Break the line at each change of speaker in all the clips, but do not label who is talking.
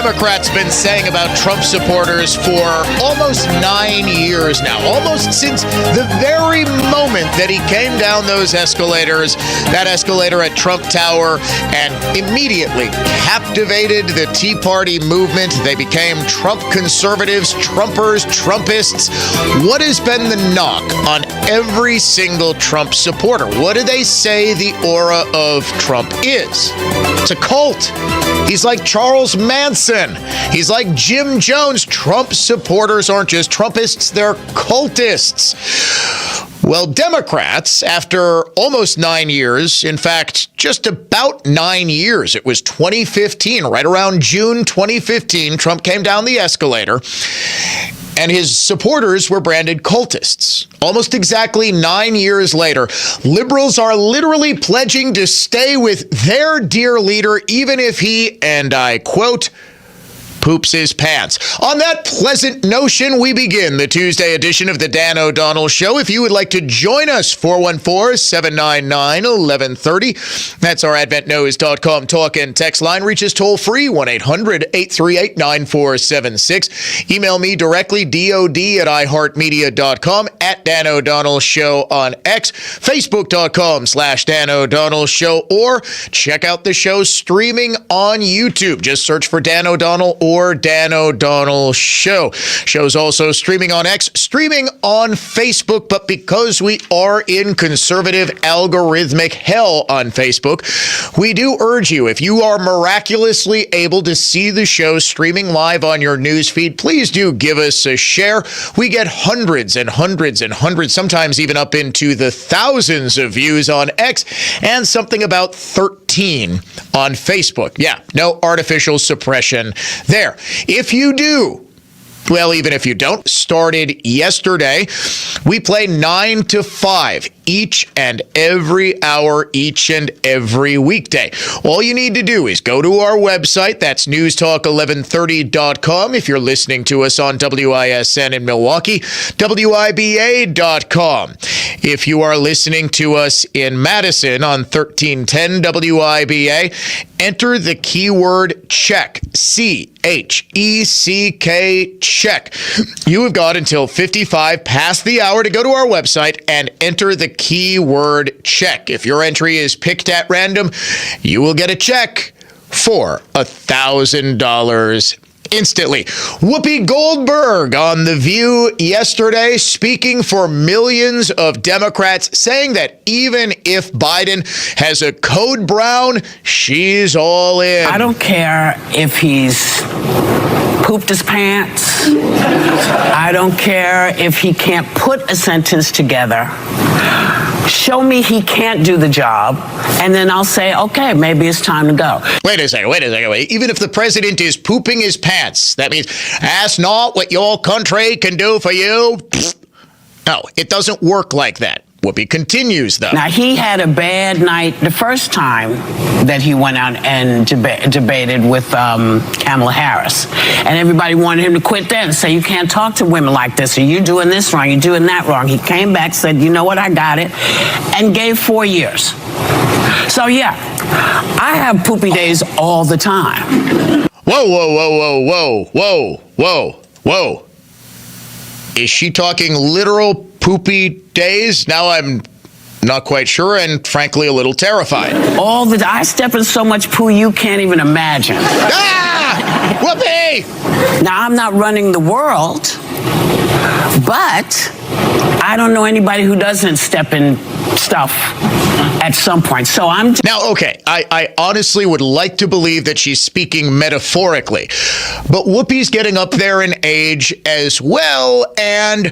Democrats been saying about Trump supporters for almost 9 years now, almost since the very moment that he came down those escalators, that escalator at Trump Tower, and immediately captivated the Tea Party movement. They became Trump conservatives, Trumpers, Trumpists. What has been the knock on every single Trump supporter? What do they say the aura of Trump is? It's a cult. He's like Charles Manson. He's like Jim Jones. Trump supporters aren't just Trumpists, they're cultists. Well, Democrats, after almost 9 years, in fact, just about 9 years, it was 2015, right around June 2015, Trump came down the escalator, and his supporters were branded cultists. Almost exactly 9 years later, liberals are literally pledging to stay with their dear leader, even if he, and I quote, poops his pants. On that pleasant notion, we begin the Tuesday edition of the Dan O'Donnell Show. If you would like to join us, 414-799-1130. That's our AdventNows.com talk and text line. Reach us toll free, 1-800-838-9476. Email me directly, DOD@iHeartMedia.com, at Dan O'Donnell Show on X, Facebook.com/Dan O'Donnell Show, or check out the show streaming on YouTube. Just search for Dan O'Donnell or Dan O'Donnell Show. Show's also streaming on X, streaming on Facebook, but because we are in conservative algorithmic hell on Facebook, we do urge you, if you are miraculously able to see the show streaming live on your news feed, please do give us a share. We get hundreds and hundreds and hundreds, sometimes even up into the thousands of views on X, and something about 13 on Facebook. Yeah, no artificial suppression there. If you do, well, even if you don't, started yesterday, we play 9 to 5 each and every hour, each and every weekday. All you need to do is go to our website. That's newstalk1130.com. If you're listening to us on WISN in Milwaukee, WIBA.com. If you are listening to us in Madison on 1310 WIBA, enter the keyword check, CHECK, check. You have got until 55 past the hour to go to our website and enter the keyword check. If your entry is picked at random, you will get a check for $1,000 instantly. Whoopi Goldberg on The View yesterday, speaking for millions of Democrats, saying that even if Biden has a code brown, she's all in.
I don't care if he's pooped his pants. I don't care if he can't put a sentence together. Show me he can't do the job, and then I'll say, okay, maybe it's time to go.
Wait a second. Even if the president is pooping his pants, that means ask not what your country can do for you. No, it doesn't work like that. Whoopi continues, though.
Now, he had a bad night the first time that he went out and debated with Kamala Harris. And everybody wanted him to quit then and say, you can't talk to women like this, or you're doing this wrong, you're doing that wrong. He came back, said, you know what, I got it, and gave 4 years. So, yeah, I have poopy days all the time.
Whoa. Is she talking literal poopy days? Now I'm not quite sure and frankly a little terrified.
I step in so much poo you can't even imagine.
Ah! Whoopee!
Now, I'm not running the world, but I don't know anybody who doesn't step in stuff at some point. So
Now, okay, I honestly would like to believe that she's speaking metaphorically, but Whoopi's getting up there in age as well, and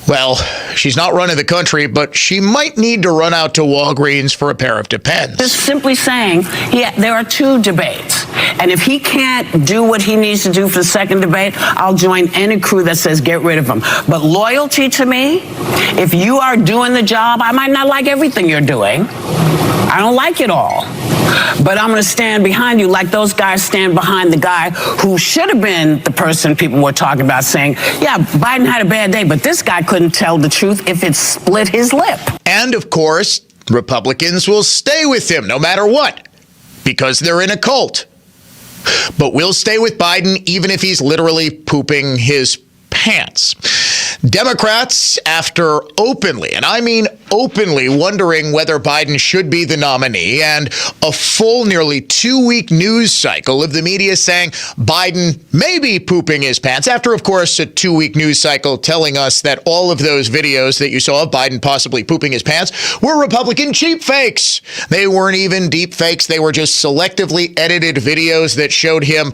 well, she's not running the country, but she might need to run out to Walgreens for a pair of Depends.
Just simply saying, yeah, there are 2 debates. And if he can't do what he needs to do for the second debate, I'll join any crew that says get rid of him. But loyalty to me, if you are doing the job, I might not like everything you're doing. I don't like it all. But I'm going to stand behind you like those guys stand behind the guy who should have been the person people were talking about saying, yeah, Biden had a bad day, but this guy couldn't tell the truth if it split his lip.
And, of course, Republicans will stay with him no matter what, because they're in a cult. but we'll stay with Biden even if he's literally pooping his pants. Democrats, after openly, and I mean openly, wondering whether Biden should be the nominee, and a full nearly 2-week news cycle of the media saying Biden may be pooping his pants, after, of course, a 2-week news cycle telling us that all of those videos that you saw of Biden possibly pooping his pants were Republican cheap fakes. They weren't even deep fakes. They were just selectively edited videos that showed him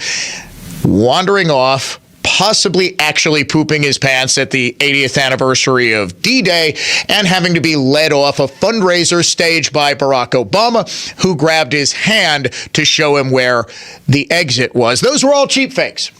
wandering off, possibly actually pooping his pants at the 80th anniversary of D-Day and having to be led off a fundraiser staged by Barack Obama, who grabbed his hand to show him where the exit was. Those were all cheap fakes.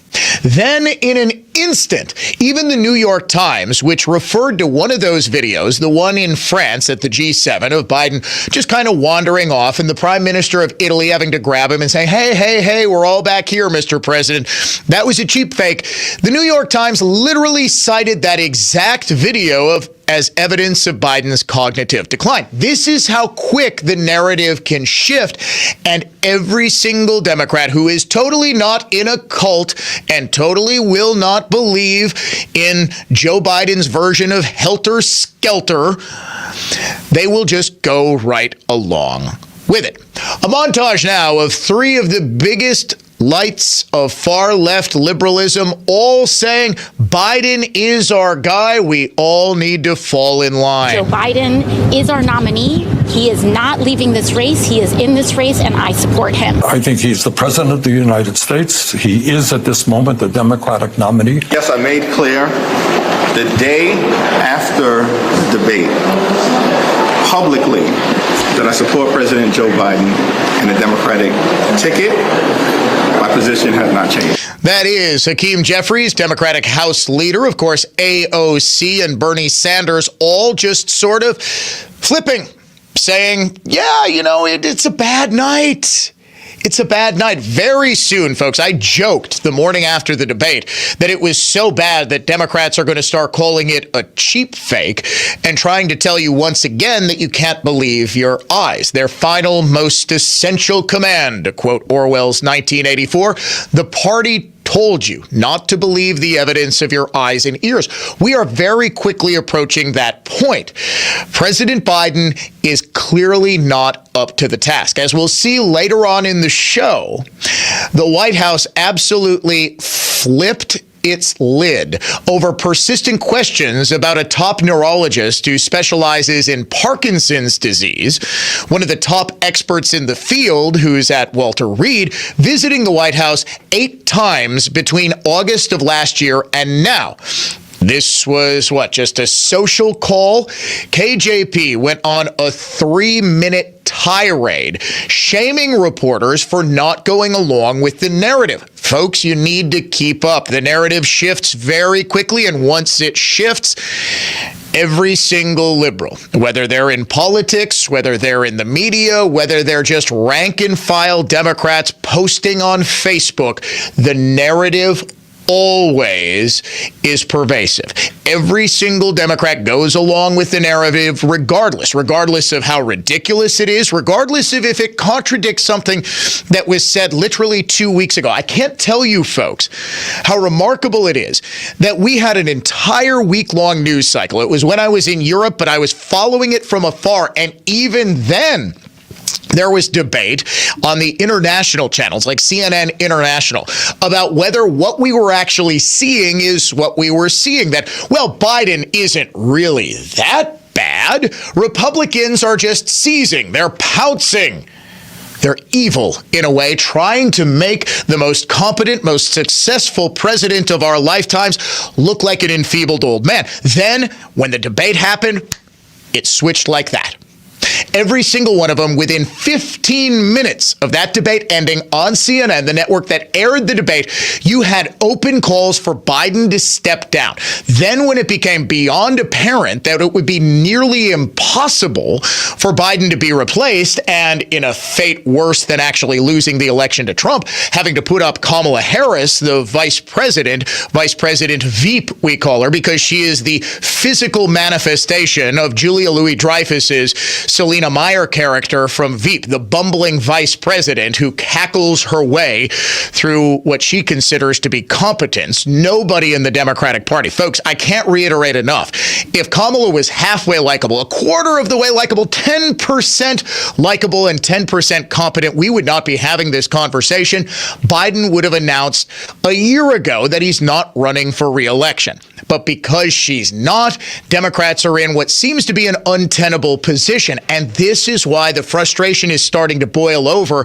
Then, in an instant, even the New York Times, which referred to one of those videos, the one in France at the G7 of Biden just kind of wandering off and the Prime Minister of Italy having to grab him and say, hey, we're all back here, Mr. President. That was a cheap fake. The New York Times literally cited that exact video as evidence of Biden's cognitive decline. This is how quick the narrative can shift, and every single Democrat who is totally not in a cult and totally will not believe in Joe Biden's version of helter-skelter, they will just go right along with it. A montage now of 3 of the biggest lights of far-left liberalism, all saying Biden is our guy. We all need to fall in line.
Joe Biden is our nominee. He is not leaving this race. He is in this race, and I support him.
I think he's the president of the United States. He is, at this moment, the Democratic nominee.
Yes, I made clear the day after the debate, publicly, that I support President Joe Biden and the Democratic ticket. My position has not changed.
That is Hakeem Jeffries, Democratic House leader. Of course, AOC and Bernie Sanders all just sort of flipping, saying, yeah, it's a bad night. It's a bad night. Very soon, folks, I joked the morning after the debate that it was so bad that Democrats are going to start calling it a cheap fake and trying to tell you once again that you can't believe your eyes. Their final, most essential command, to quote Orwell's 1984, the party told you not to believe the evidence of your eyes and ears. We are very quickly approaching that point. President Biden is clearly not up to the task. As we'll see later on in the show, the White House absolutely flipped its lid over persistent questions about a top neurologist who specializes in Parkinson's disease, one of the top experts in the field who's at Walter Reed, visiting the White House 8 times between August of last year and now. This was, just a social call? KJP went on a 3-minute tirade, shaming reporters for not going along with the narrative. Folks, you need to keep up. The narrative shifts very quickly, and once it shifts, every single liberal, whether they're in politics, whether they're in the media, whether they're just rank and file Democrats posting on Facebook, the narrative always is pervasive. Every single Democrat goes along with the narrative regardless of how ridiculous it is, regardless of if it contradicts something that was said literally 2 weeks ago. I can't tell you, folks, how remarkable it is that we had an entire week-long news cycle. It was when I was in Europe, but I was following it from afar, and even then, there was debate on the international channels like CNN International about whether what we were actually seeing is what we were seeing, that, Biden isn't really that bad. Republicans are just seizing. They're pouncing. They're evil, in a way, trying to make the most competent, most successful president of our lifetimes look like an enfeebled old man. Then, when the debate happened, it switched like that. Every single one of them, within 15 minutes of that debate ending on CNN, the network that aired the debate, you had open calls for Biden to step down. Then when it became beyond apparent that it would be nearly impossible for Biden to be replaced, and in a fate worse than actually losing the election to Trump, having to put up Kamala Harris, the vice president Veep, we call her, because she is the physical manifestation of Julia Louis-Dreyfus's Selena Meyer character from Veep, the bumbling vice president who cackles her way through what she considers to be competence. Nobody in the Democratic Party. Folks, I can't reiterate enough. If Kamala was halfway likable, a quarter of the way likable, 10% likable and 10% competent, we would not be having this conversation. Biden would have announced a year ago that he's not running for re-election. But because she's not, Democrats are in what seems to be an untenable position. And this is why the frustration is starting to boil over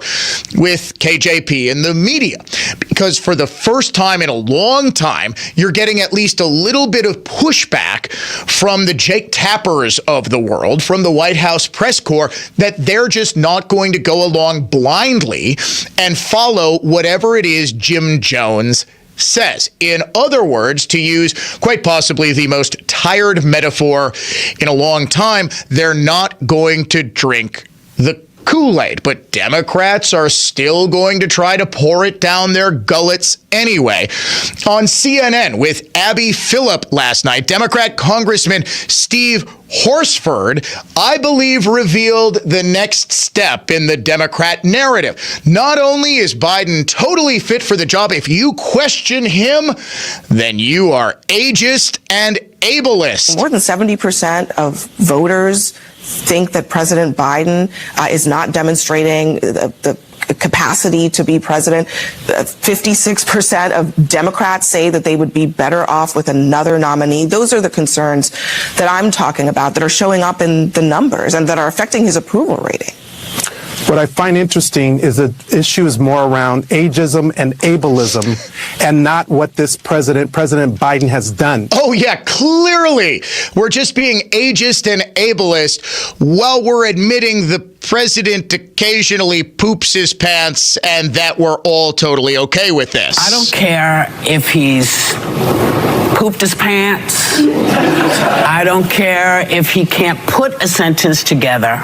with KJP and the media. Because for the first time in a long time, you're getting at least a little bit of pushback from the Jake Tappers of the world, from the White House press corps, that they're just not going to go along blindly and follow whatever it is Jim Jones says. In other words, to use quite possibly the most tired metaphor in a long time, they're not going to drink the Kool-Aid, but Democrats are still going to try to pour it down their gullets anyway. On CNN with Abby Phillip last night, Democrat Congressman Steve Horsford, I believe, revealed the next step in the Democrat narrative. Not only is Biden totally fit for the job, if you question him, then you are ageist and ableist.
More than 70% of voters think that President Biden is not demonstrating the capacity to be president. 56% of Democrats say that they would be better off with another nominee. Those are the concerns that I'm talking about that are showing up in the numbers and that are affecting his approval rating.
What I find interesting is that issue is more around ageism and ableism and not what this President Biden has done.
Oh, yeah, clearly we're just being ageist and ableist while we're admitting the president occasionally poops his pants and that we're all totally okay with this.
I don't care if he's pooped his pants. I don't care if he can't put a sentence together.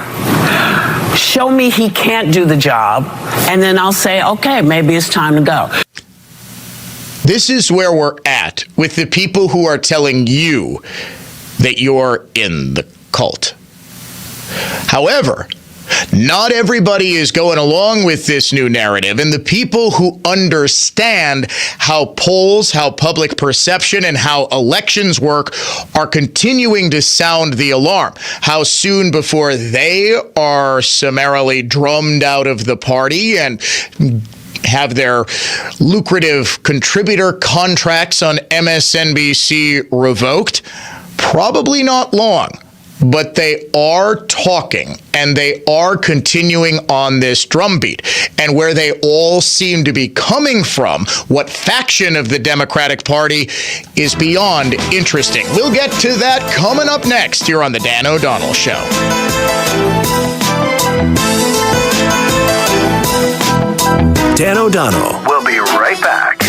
Show me he can't do the job, and then I'll say, okay, maybe it's time to go.
This is where we're at with the people who are telling you that you're in the cult. However, not everybody is going along with this new narrative, and the people who understand how polls, how public perception, and how elections work are continuing to sound the alarm. How soon before they are summarily drummed out of the party and have their lucrative contributor contracts on MSNBC revoked? Probably not long. But they are talking, and they are continuing on this drumbeat. And where they all seem to be coming from, what faction of the Democratic Party, is beyond interesting. We'll get to that coming up next here on The Dan O'Donnell Show.
Dan O'Donnell. We'll be right back.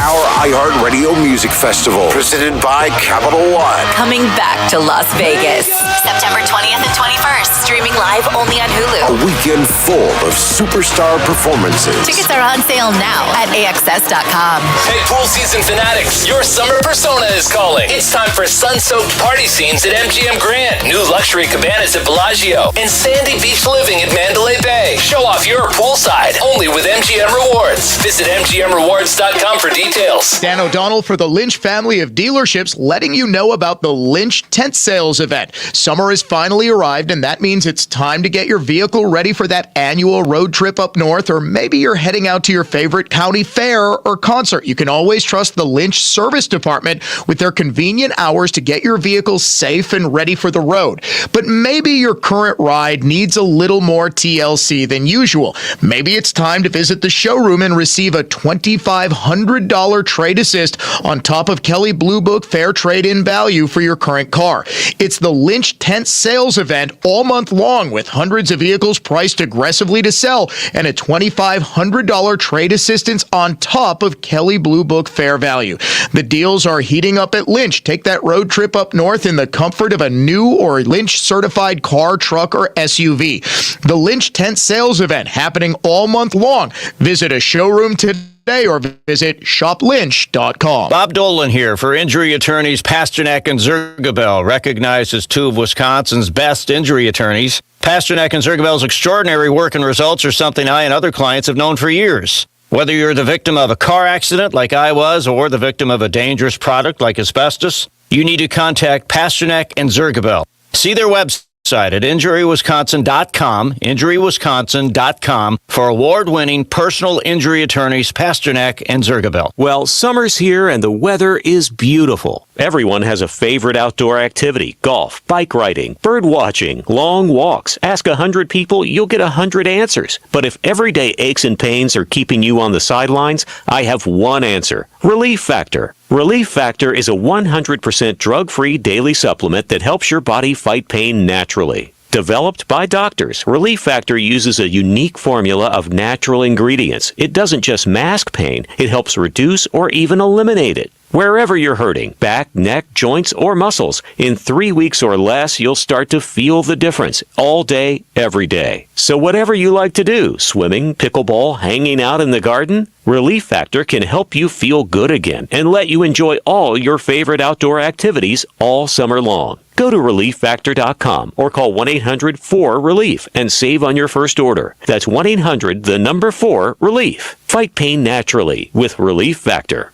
Our iHeartRadio Music Festival, presented by Capital One.
Coming back to Las Vegas, September 20th and 21st. Streaming live only on Hulu.
A weekend full of superstar performances.
Tickets are on sale now at AXS.com.
Hey, pool season fanatics, your summer persona is calling. It's time for sun-soaked party scenes at MGM Grand, new luxury cabanas at Bellagio, and sandy beach living at Mandalay Bay. Show off your poolside only with MGM Rewards. Visit MGMRewards.com for details.
Dan O'Donnell for the Lynch family of dealerships, letting you know about the Lynch tent sales event. Summer has finally arrived, and that means it's time to get your vehicle ready for that annual road trip up north, or maybe you're heading out to your favorite county fair or concert. You can always trust the Lynch Service Department with their convenient hours to get your vehicle safe and ready for the road. But maybe your current ride needs a little more TLC than usual. Maybe it's time to visit the showroom and receive a $2,500 trade assist on top of Kelley Blue Book fair trade-in value for your current car. It's the Lynch Tent Sales Event all month long, with hundreds of vehicles priced aggressively to sell and a $2,500 trade assistance on top of Kelley Blue Book fair value. The deals are heating up at Lynch. Take that road trip up north in the comfort of a new or Lynch-certified car, truck, or SUV. The Lynch Tent Sales Event happening all month long. Visit a showroom today today or visit shoplynch.com.
Bob Dolan here for injury attorneys Pasternak and Zergabel, recognized as two of Wisconsin's best injury attorneys. Pasternak and Zergabel's extraordinary work and results are something I and other clients have known for years. Whether you're the victim of a car accident like I was or the victim of a dangerous product like asbestos, you need to contact Pasternak and Zergabel. See their website at injurywisconsin.com for award-winning personal injury attorneys Pasternak and Zergabel.
Well, summer's here and the weather is beautiful. Everyone has a favorite outdoor activity: golf, bike riding, bird watching, long walks. Ask 100 people, you'll get 100 answers. But if everyday aches and pains are keeping you on the sidelines, I have one answer: Relief Factor. Relief Factor is a 100% drug-free daily supplement that helps your body fight pain naturally. Developed by doctors, Relief Factor uses a unique formula of natural ingredients. It doesn't just mask pain, it helps reduce or even eliminate it. Wherever you're hurting, back, neck, joints, or muscles, in 3 weeks or less, you'll start to feel the difference all day, every day. So whatever you like to do, swimming, pickleball, hanging out in the garden, Relief Factor can help you feel good again and let you enjoy all your favorite outdoor activities all summer long. Go to ReliefFactor.com or call 1-800-4-RELIEF and save on your first order. That's 1-800-4-RELIEF. Fight pain naturally with Relief Factor.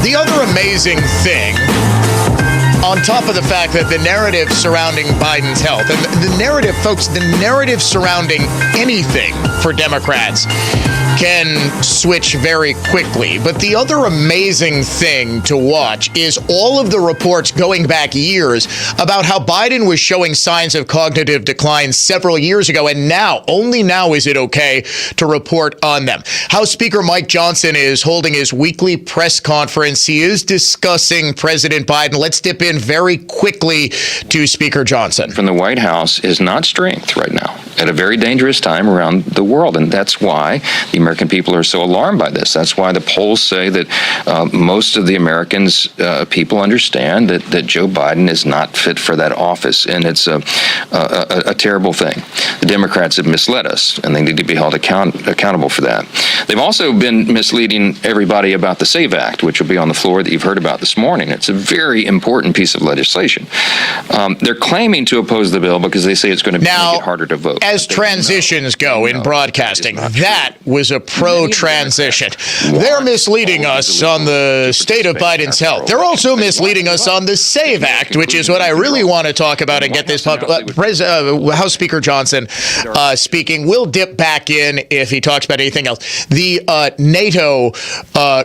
The other amazing thing, on top of the fact that the narrative surrounding Biden's health, and the narrative, folks, the narrative surrounding anything for Democrats can switch very quickly. But the other amazing thing to watch is all of the reports going back years about how Biden was showing signs of cognitive decline several years ago, and now, only now is it okay to report on them. House Speaker Mike Johnson is holding his weekly press conference. He is discussing President Biden. Let's dip in very quickly to Speaker Johnson.
From the White House is not strength right now, at a very dangerous time around the world, and that's why the American people are so alarmed by this. That's why the polls say that most of the Americans, people understand that Joe Biden is not fit for that office, and it's a terrible thing. The Democrats have misled us, and they need to be held accountable for that. They've also been misleading everybody about the SAVE Act, which will be on the floor that you've heard about this morning. It's a very important piece of legislation. They're claiming to oppose the bill because they say it's going to make it harder to vote.
As transitions go in broadcasting, that was a pro-transition. They're misleading us on the state of Biden's health. They're also misleading us on the SAVE Act, which is what I really want to talk about and get this. House Speaker Johnson speaking. We'll dip back in if he talks about anything else. The NATO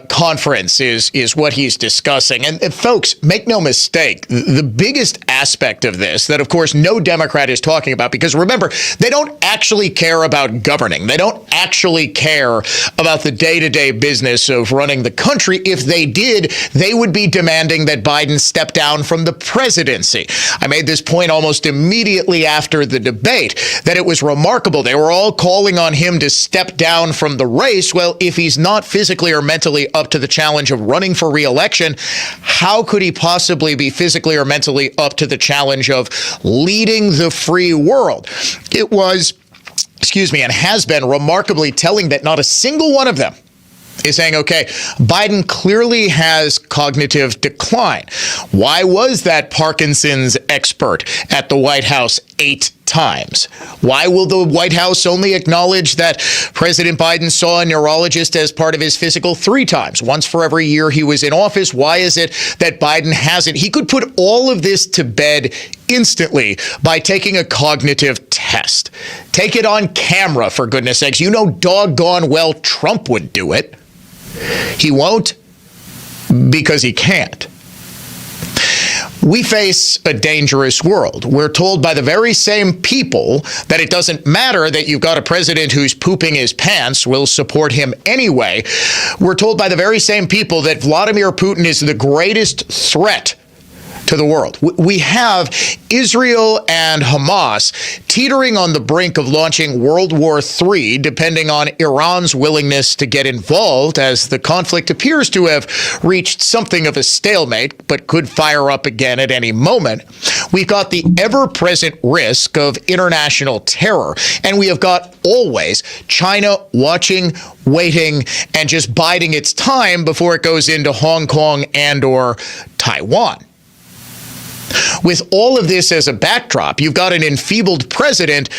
conference is what he's discussing. And folks, make no mistake, the biggest aspect of this that, of course, no Democrat is talking about, because remember, they don't actually care about governing. They don't actually care about the day-to-day business of running the country. If they did, they would be demanding that Biden step down from the presidency. I made this point almost immediately after the debate, that it was remarkable. They were all calling on him to step down from the race. Well, if he's not physically or mentally up to the challenge of running for re-election, how could he possibly be physically or mentally up to the challenge of leading the free world? It was, and has been remarkably telling that not a single one of them is saying, okay, Biden clearly has cognitive decline. Why was that Parkinson's expert at the White House 8 times? Why will the White House only acknowledge that President Biden saw a neurologist as part of his physical 3 times, once for every year he was in office? Why is it that Biden hasn't? He could put all of this to bed instantly by taking a cognitive test. Take it on camera, for goodness sakes. You know doggone well Trump would do it. He won't, because he can't. We face a dangerous world. We're told by the very same people that it doesn't matter that you've got a president who's pooping his pants, we'll support him anyway. We're told by the very same people that Vladimir Putin is the greatest threat to the world. We have Israel and Hamas teetering on the brink of launching World War III, depending on Iran's willingness to get involved, as the conflict appears to have reached something of a stalemate, but could fire up again at any moment. We've got the ever-present risk of international terror, and we have got always China watching, waiting, and just biding its time before it goes into Hong Kong and or Taiwan. With all of this as a backdrop, you've got an enfeebled president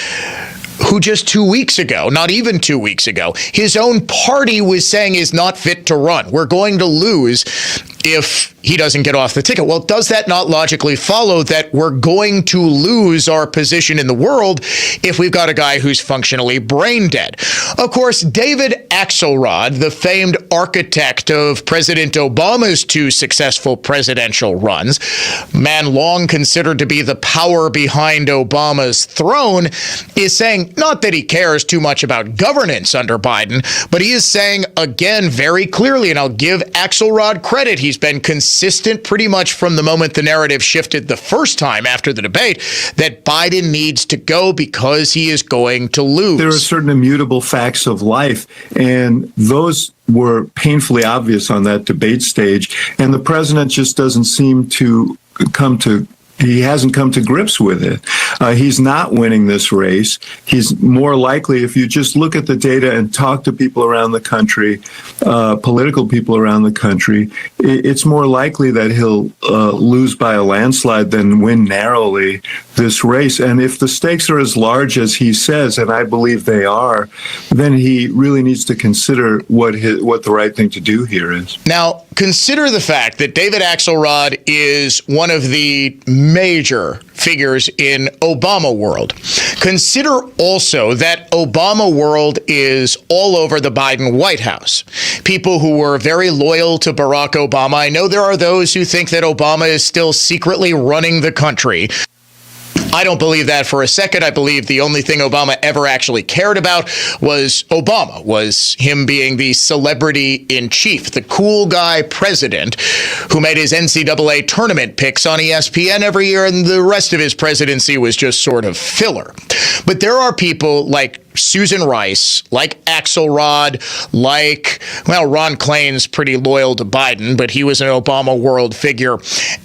who just 2 weeks ago, not even 2 weeks ago, his own party was saying is not fit to run. We're going to lose if he doesn't get off the ticket. Well, does that not logically follow that we're going to lose our position in the world if we've got a guy who's functionally brain dead? Of course, David Axelrod, the famed architect of President Obama's 2 successful presidential runs, man long considered to be the power behind Obama's throne, is saying not that he cares too much about governance under Biden, but he is saying again very clearly, and I'll give Axelrod credit, he's been consistent pretty much from the moment the narrative shifted the first time after the debate, that Biden needs to go because he is going to lose.
There are certain immutable facts of life, and those were painfully obvious on that debate stage, and the president just doesn't seem to he hasn't come to grips with it. He's not winning this race. He's more likely, if you just look at the data and talk to people around the country, political people around the country, it's more likely that he'll lose by a landslide than win narrowly this race. And if the stakes are as large as he says, and I believe they are, then he really needs to consider what the right thing to do here is.
Now, consider the fact that David Axelrod is one of the major figures in Obama world. Consider also that Obama world is all over the Biden White House. People who were very loyal to Barack Obama. I know there are those who think that Obama is still secretly running the country. I don't believe that for a second. I believe the only thing Obama ever actually cared about was Obama, was him being the celebrity in chief, the cool guy president who made his NCAA tournament picks on ESPN every year, and the rest of his presidency was just sort of filler. But there are people like Susan Rice, like Axelrod, Ron Klain's pretty loyal to Biden, but he was an Obama world figure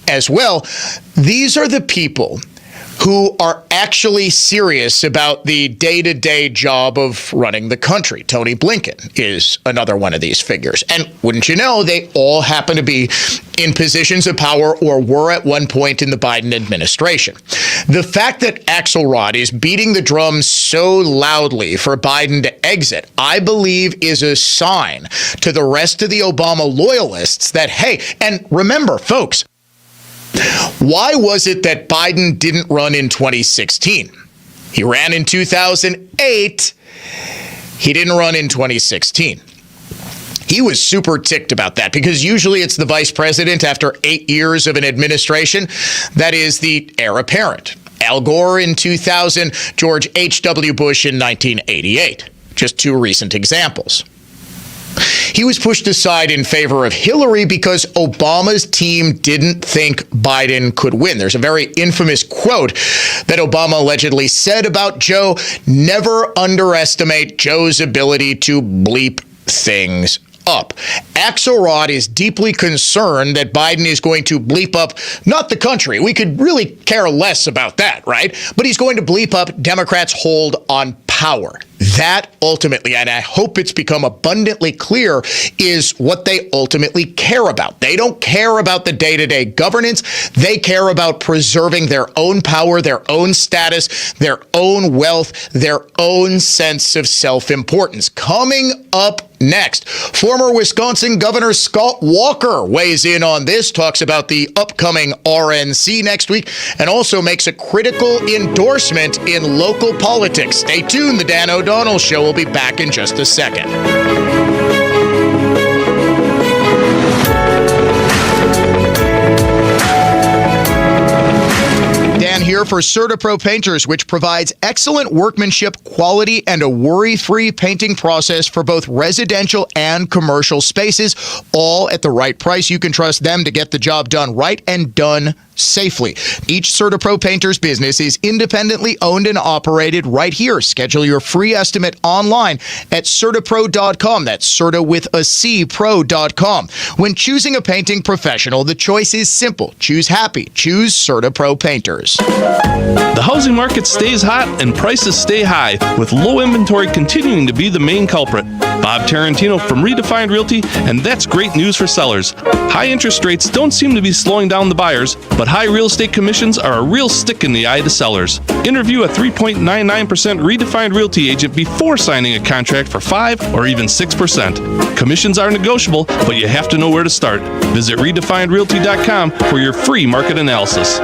as well. These are the people who are actually serious about the day-to-day job of running the country. Tony Blinken is another one of these figures. And wouldn't you know, they all happen to be in positions of power or were at one point in the Biden administration. The fact that Axelrod is beating the drum so loudly for Biden to exit, I believe is a sign to the rest of the Obama loyalists that, hey, and remember, folks, why was it that Biden didn't run in 2016? He ran in 2008. He didn't run in 2016. He was super ticked about that because usually it's the vice president after 8 years of an administration that is the heir apparent. Al Gore in 2000, George H.W. Bush in 1988. Just 2 recent examples. He was pushed aside in favor of Hillary because Obama's team didn't think Biden could win. There's a very infamous quote that Obama allegedly said about Joe: never underestimate Joe's ability to bleep things up. Axelrod is deeply concerned that Biden is going to bleep up, not the country. We could really care less about that, right? But he's going to bleep up Democrats' hold on power. That ultimately, and I hope it's become abundantly clear, is what they ultimately care about. They don't care about the day-to-day governance. They care about preserving their own power, their own status, their own wealth, their own sense of self-importance. Coming up next, former Wisconsin Governor Scott Walker weighs in on this, talks about the upcoming RNC next week, and also makes a critical endorsement in local politics. Stay tuned. The Dan O'Donnell Show will be back in just a second. Dan here for CertaPro Painters, which provides excellent workmanship, quality, and a worry-free painting process for both residential and commercial spaces, all at the right price. You can trust them to get the job done right and done safely. Each CertaPro painter's business is independently owned and operated right here. Schedule your free estimate online at CertaPro.com. That's Certa with a C, pro.com. When choosing a painting professional, the choice is simple. Choose happy. Choose CertaPro painters.
The housing market stays hot and prices stay high, with low inventory continuing to be the main culprit. Bob Tarantino from Redefined Realty, and that's great news for sellers. High interest rates don't seem to be slowing down the buyers, but high real estate commissions are a real stick in the eye to sellers. Interview a 3.99% Redefined Realty agent before signing a contract for 5 or even 6%. Commissions are negotiable, but you have to know where to start. Visit redefinedrealty.com for your free market analysis.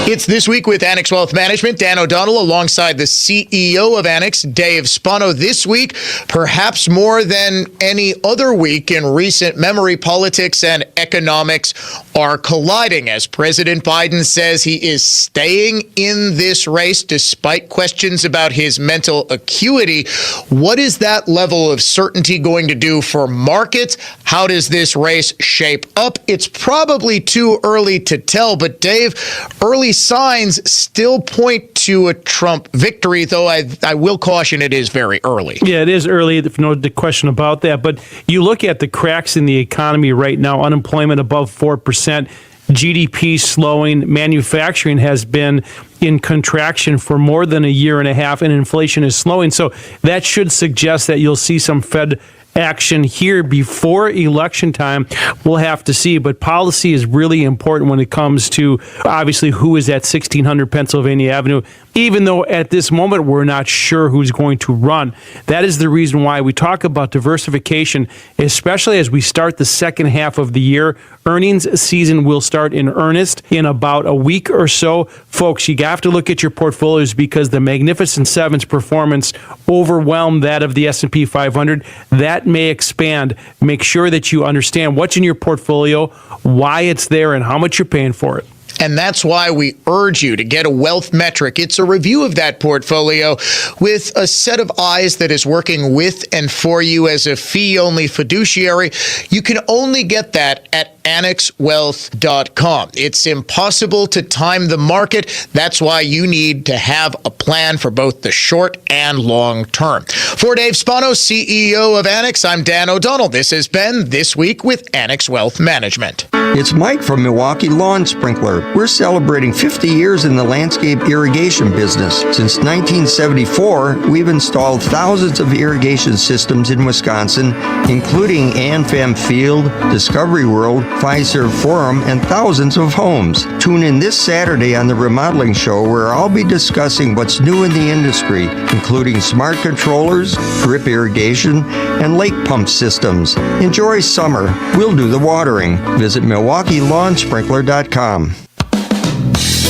It's This Week with Annex Wealth Management. Dan O'Donnell alongside the CEO of Annex, Dave Spano. This week, perhaps more than any other week in recent memory, politics and economics are colliding as President Biden says he is staying in this race despite questions about his mental acuity. What is that level of certainty going to do for markets? How does this race shape up? It's probably too early to tell, but Dave, early signs still point to a Trump victory, though I will caution it is very early.
Yeah, it is early, no question about that. But you look at the cracks in the economy right now, unemployment above 4%, GDP slowing, manufacturing has been in contraction for more than a year and a half, and inflation is slowing. So that should suggest that you'll see some Fed action here before election time. We'll have to see, but policy is really important when it comes to obviously who is at 1600 Pennsylvania Avenue, even though at this moment we're not sure who's going to run. That is the reason why we talk about diversification, especially as we start the second half of the year. Earnings season will start in earnest in about a week or so. Folks, you have to look at your portfolios because the Magnificent Seven's performance overwhelmed that of the S&P 500. That may expand. Make sure that you understand what's in your portfolio, why it's there, and how much you're paying for it.
And that's why we urge you to get a wealth metric. It's a review of that portfolio with a set of eyes that is working with and for you as a fee-only fiduciary. You can only get that at annexwealth.com. It's impossible to time the market. That's why you need to have a plan for both the short and long term. For Dave Spano, CEO of Annex, I'm Dan O'Donnell. This has been This Week with Annex Wealth Management.
It's Mike from Milwaukee Lawn Sprinkler. We're celebrating 50 years in the landscape irrigation business. Since 1974, we've installed thousands of irrigation systems in Wisconsin, including AmFam Field, Discovery World, Fiserv Forum, and thousands of homes. Tune in this Saturday on the Remodeling Show, where I'll be discussing what's new in the industry, including smart controllers, drip irrigation, and lake pump systems. Enjoy summer. We'll do the watering. Visit MilwaukeeLawnSprinkler.com.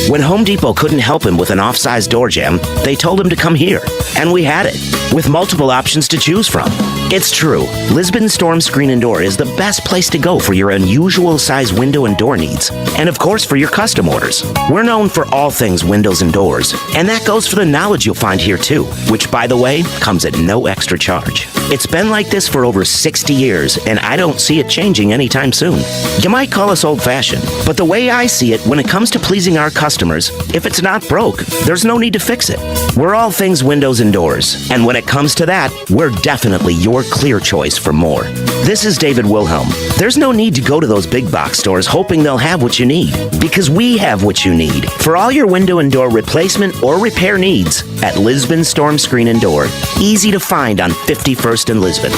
When Home Depot couldn't help him with an off-size door jamb, they told him to come here. And we had it, with multiple options to choose from. It's true, Lisbon Storm Screen and Door is the best place to go for your unusual size window and door needs. And of course for your custom orders. We're known for all things windows and doors. And that goes for the knowledge you'll find here too, which by the way, comes at no extra charge. It's been like this for over 60 years, and I don't see it changing anytime soon. You might call us old-fashioned, but the way I see it, when it comes to pleasing our customers, if it's not broke, there's no need to fix it. We're all things windows and doors, and when it comes to that, we're definitely your clear choice for more. This is David Wilhelm. There's no need to go to those big box stores hoping they'll have what you need, because we have what you need for all your window and door replacement or repair needs at Lisbon Storm Screen and Door. Easy to find on 51st and Lisbon.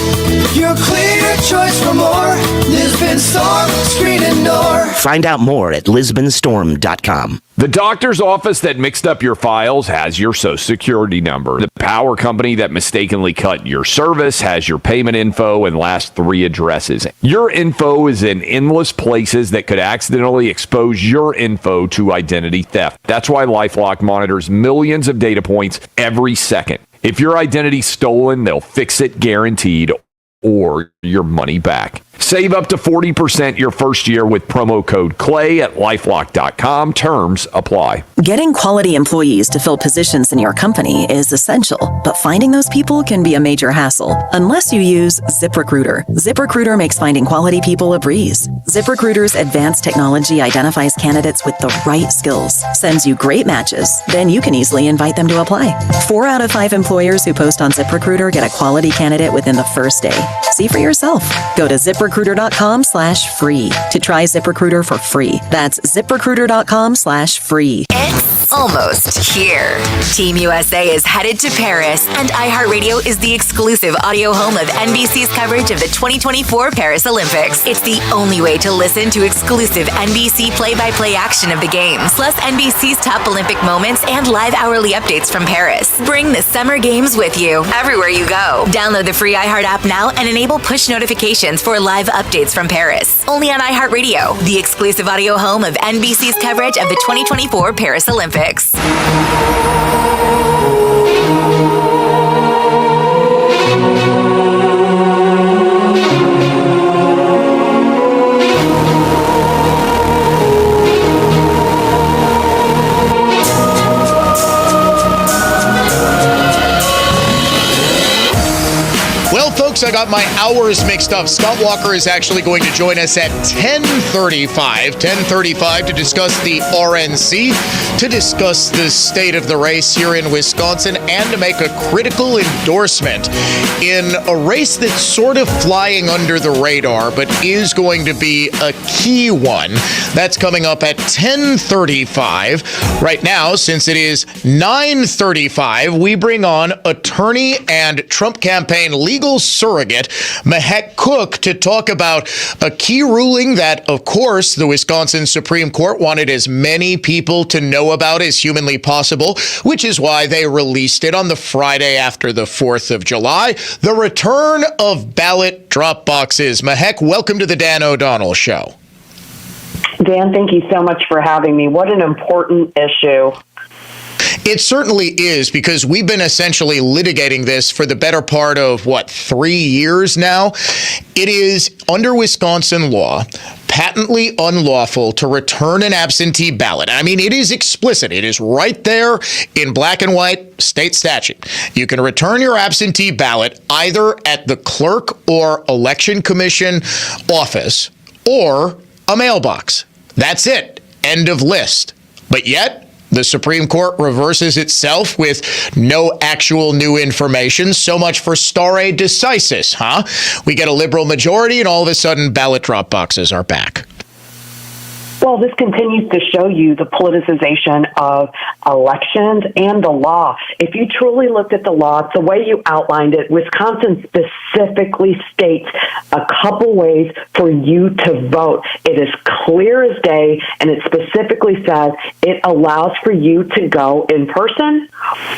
Your clear choice for more, Lisbon Storm Screen and Door.
Find out more at lisbonstorm.com.
The doctor's office that mixed up your files has your Social Security number. The power company that mistakenly cut your service has your payment info and last 3 addresses. Your info is in endless places that could accidentally expose your info to identity theft. That's why LifeLock monitors millions of data points every second. If your identity's stolen, they'll fix it guaranteed, or your money back. Save up to 40% your first year with promo code CLAY at LifeLock.com. Terms apply.
Getting quality employees to fill positions in your company is essential, but finding those people can be a major hassle unless you use ZipRecruiter. ZipRecruiter makes finding quality people a breeze. ZipRecruiter's advanced technology identifies candidates with the right skills, sends you great matches, then you can easily invite them to apply. 4 out of 5 employers who post on ZipRecruiter get a quality candidate within the first day. See for yourself. Go to ZipRecruiter.com/free to try ZipRecruiter for free. That's ZipRecruiter.com/free.
It's almost here. Team USA is headed to Paris, and iHeartRadio is the exclusive audio home of NBC's coverage of the 2024 Paris Olympics. It's the only way to listen to exclusive NBC play-by-play action of the games, plus NBC's top Olympic moments and live hourly updates from Paris. Bring the Summer Games with you everywhere you go. Download the free iHeart app now and enable push notifications for live updates from Paris. Only on iHeartRadio, the exclusive audio home of NBC's coverage of the 2024 Paris Olympics.
Well, folks, I got my hours mixed up. Scott Walker is actually going to join us at 10:35 to discuss the RNC, to discuss the state of the race here in Wisconsin, and to make a critical endorsement in a race that's sort of flying under the radar, but is going to be a key one. That's coming up at 10:35. Right now, since it is 9:35, we bring on attorney and Trump campaign legal surrogate Mace Cook to talk about a key ruling that, of course, the Wisconsin Supreme Court wanted as many people to know about as humanly possible, which is why they released it on the Friday after the 4th of July, the return of ballot drop boxes. Mace, welcome to the Dan O'Donnell Show.
Dan, thank you so much for having me. What an important issue.
It certainly is, because we've been essentially litigating this for the better part of, 3 years now? It is, under Wisconsin law, patently unlawful to return an absentee ballot. I mean, it is explicit. It is right there in black and white state statute. You can return your absentee ballot either at the clerk or election commission office or a mailbox. That's it. End of list. But yet, the Supreme Court reverses itself with no actual new information. So much for stare decisis, huh? We get a liberal majority, and all of a sudden, ballot drop boxes are back.
Well, this continues to show you the politicization of elections and the law. If you truly looked at the law, it's the way you outlined it. Wisconsin specifically states a couple ways for you to vote. It is clear as day, and it specifically says it allows for you to go in person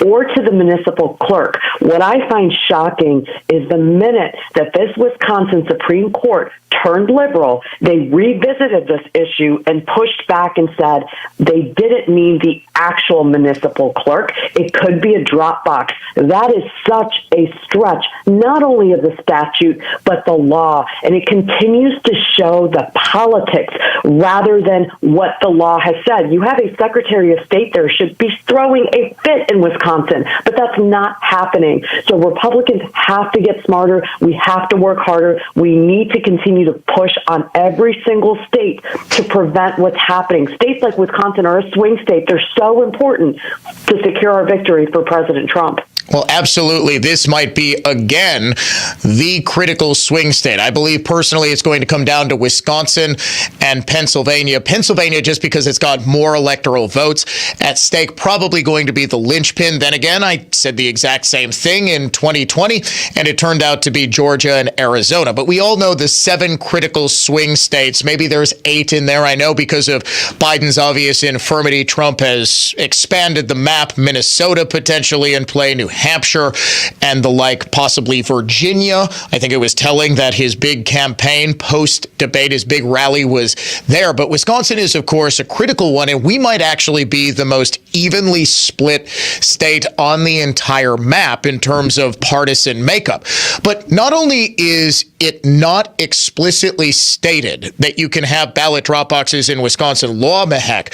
or to the municipal clerk. What I find shocking is the minute that this Wisconsin Supreme Court turned liberal, they revisited this issue and pushed back and said they didn't mean the actual municipal clerk. It could be a drop box. That is such a stretch, not only of the statute, but the law. And it continues to show the politics rather than what the law has said. You have a Secretary of State there should be throwing a fit in Wisconsin, but that's not happening. So Republicans have to get smarter. We have to work harder. We need to continue to push on every single state to prevent what's happening. States like Wisconsin are a swing state. They're so important to secure our victory for President Trump.
Well, absolutely. This might be, again, the critical swing state. I believe personally it's going to come down to Wisconsin and Pennsylvania. Pennsylvania, just because it's got more electoral votes at stake, probably going to be the linchpin. Then again, I said the exact same thing in 2020, and it turned out to be Georgia and Arizona. But we all know the 7 critical swing states. Maybe there's 8 in there. I know because of Biden's obvious infirmity, Trump has expanded the map. Minnesota potentially in play, New Hampshire and the like, possibly Virginia. I think it was telling that his big campaign post-debate, his big rally was there. But Wisconsin is, of course, a critical one, and we might actually be the most evenly split state on the entire map in terms of partisan makeup. But not only is it not explicitly stated that you can have ballot drop boxes in Wisconsin law, Mehek,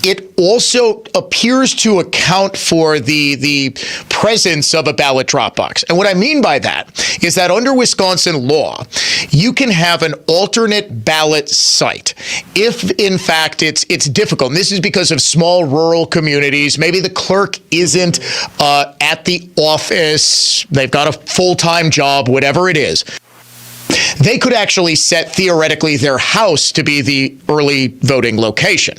it also appears to account for the presence of a ballot drop box. And what I mean by that is that under Wisconsin law, you can have an alternate ballot site if, in fact, it's difficult. And this is because of small rural communities. Maybe the clerk isn't at the office. They've got a full-time job, whatever it is. They could actually set, theoretically, their house to be the early voting location.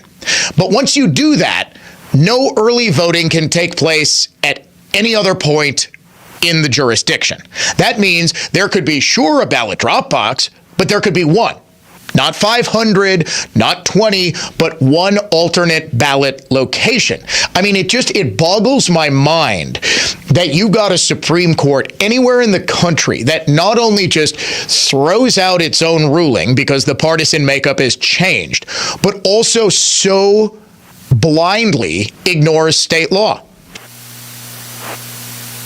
But once you do that, no early voting can take place at any other point in the jurisdiction. That means there could be, sure, a ballot drop box, but there could be one. Not 500, not 20, but one alternate ballot location. I mean, it boggles my mind that you got a Supreme Court anywhere in the country that not only just throws out its own ruling because the partisan makeup has changed, but also so blindly ignores state law.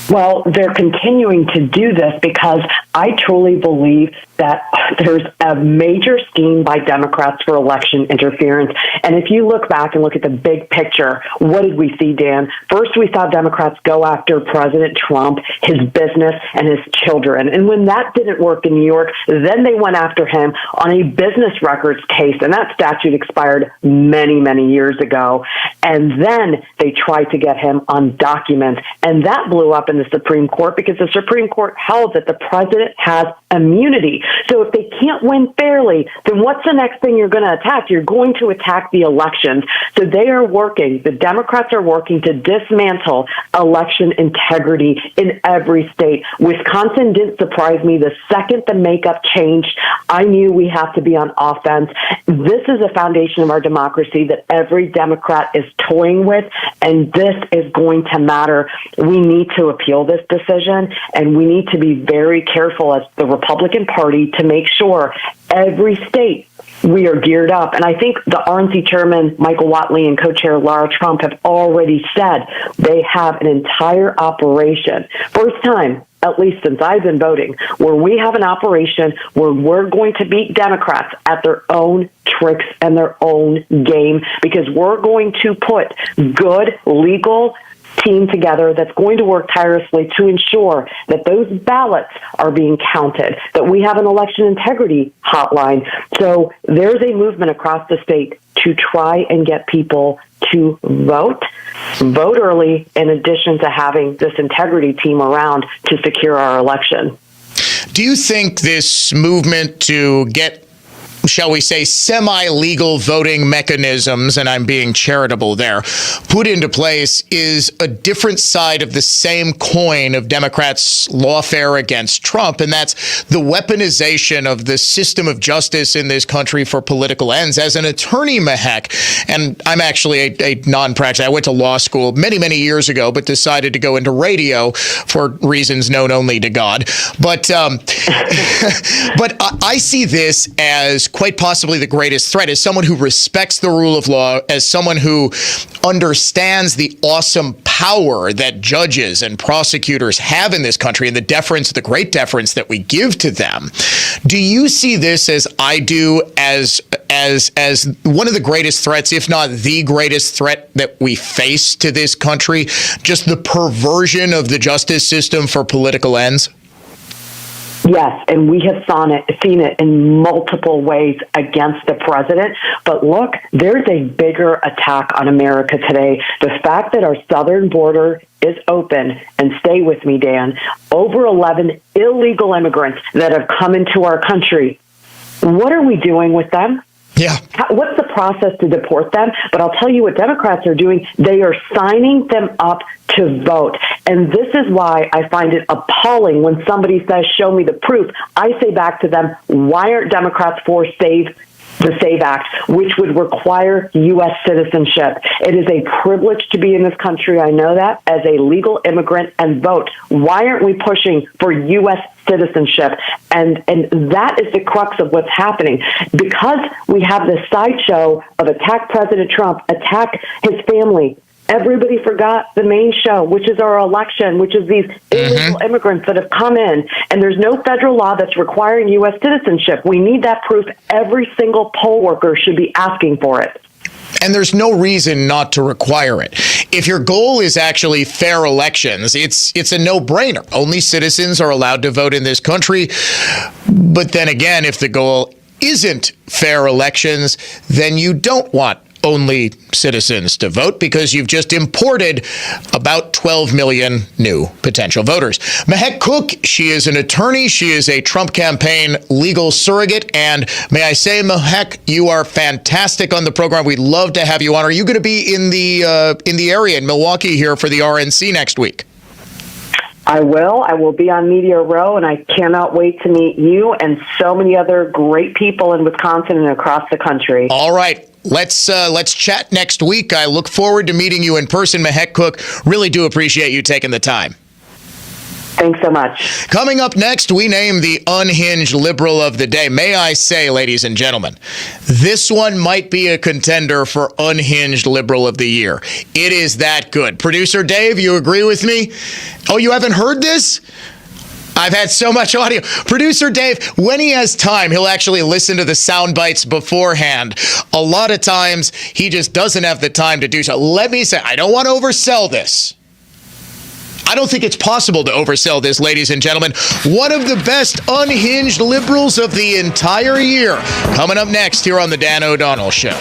Well, they're continuing to do this because I truly believe that there's a major scheme by Democrats for election interference. And if you look back and look at the big picture, what did we see, Dan? First, we saw Democrats go after President Trump, his business, and his children. And when that didn't work in New York, then they went after him on a business records case. And that statute expired many, many years ago. And then they tried to get him on documents. And that blew up in the Supreme Court because the Supreme Court held that the president has immunity. So if they can't win fairly, then what's the next thing you're going to attack? You're going to attack the elections. So they are working, the Democrats are working to dismantle election integrity in every state. Wisconsin didn't surprise me. The second the makeup changed, I knew we have to be on offense. This is a foundation of our democracy that every Democrat is toying with, and this is going to matter. We need to appeal this decision, and we need to be very careful as the Republican Party to make sure every state we are geared up. And I think the RNC chairman, Michael Whatley, and co-chair Lara Trump have already said they have an entire operation, first time, at least since I've been voting, where we have an operation where we're going to beat Democrats at their own tricks and their own game, because we're going to put good, legal team together that's going to work tirelessly to ensure that those ballots are being counted, that we have an election integrity hotline. So there's a movement across the state to try and get people to vote early, in addition to having this integrity team around to secure our election.
Do you think this movement to get, shall we say, semi-legal voting mechanisms, and I'm being charitable there, put into place is a different side of the same coin of Democrats' lawfare against Trump, and that's the weaponization of the system of justice in this country for political ends? As an attorney, Mehek, and I'm actually a non-practitioner, I went to law school many, many years ago, but decided to go into radio for reasons known only to God. But but I see this as quite possibly the greatest threat, as someone who respects the rule of law, as someone who understands the awesome power that judges and prosecutors have in this country and the deference, the great deference that we give to them. Do you see this, as I do, as one of the greatest threats, if not the greatest threat that we face to this country, just the perversion of the justice system for political ends?
Yes, and we have seen it in multiple ways against the president. But look, there's a bigger attack on America today. The fact that our southern border is open, and stay with me, Dan, over 11 illegal immigrants that have come into our country. What are we doing with them?
Yeah.
What's the process to deport them? But I'll tell you what Democrats are doing. They are signing them up to vote. And this is why I find it appalling when somebody says, show me the proof. I say back to them, why aren't Democrats for safe the SAVE Act, which would require U.S. citizenship. It is a privilege to be in this country. I know that, as a legal immigrant, and vote. Why aren't we pushing for U.S. citizenship? And that is the crux of what's happening. Because we have this sideshow of attack President Trump, attack his family, everybody forgot the main show, which is our election, which is these illegal immigrants that have come in, and there's no federal law that's requiring U.S. citizenship. We need that proof. Every single poll worker should be asking for it.
And there's no reason not to require it. If your goal is actually fair elections, it's a no-brainer. Only citizens are allowed to vote in this country. But then again, if the goal isn't fair elections, then you don't want only citizens to vote, because you've just imported about 12 million new potential voters. Mace Cook, she is an attorney. She is a Trump campaign legal surrogate. And may I say, Mace, you are fantastic on the program. We'd love to have you on. Are you going to be in the area in Milwaukee here for the RNC next week?
I will. I will be on Media Row, and I cannot wait to meet you and so many other great people in Wisconsin and across the country.
All right. Let's chat next week. I look forward to meeting you in person, Mace Cook. Really do appreciate you taking the time.
Thanks so much.
Coming up next, we name the Unhinged Liberal of the Day. May I say, ladies and gentlemen, this one might be a contender for Unhinged Liberal of the Year. It is that good. Producer Dave, you agree with me? Oh, you haven't heard this? I've had so much audio. Producer Dave, when he has time, he'll actually listen to the sound bites beforehand. A lot of times, he just doesn't have the time to do so. Let me say, I don't want to oversell this. I don't think it's possible to oversell this, ladies and gentlemen. One of the best unhinged liberals of the entire year. Coming up next here on The Dan O'Donnell Show.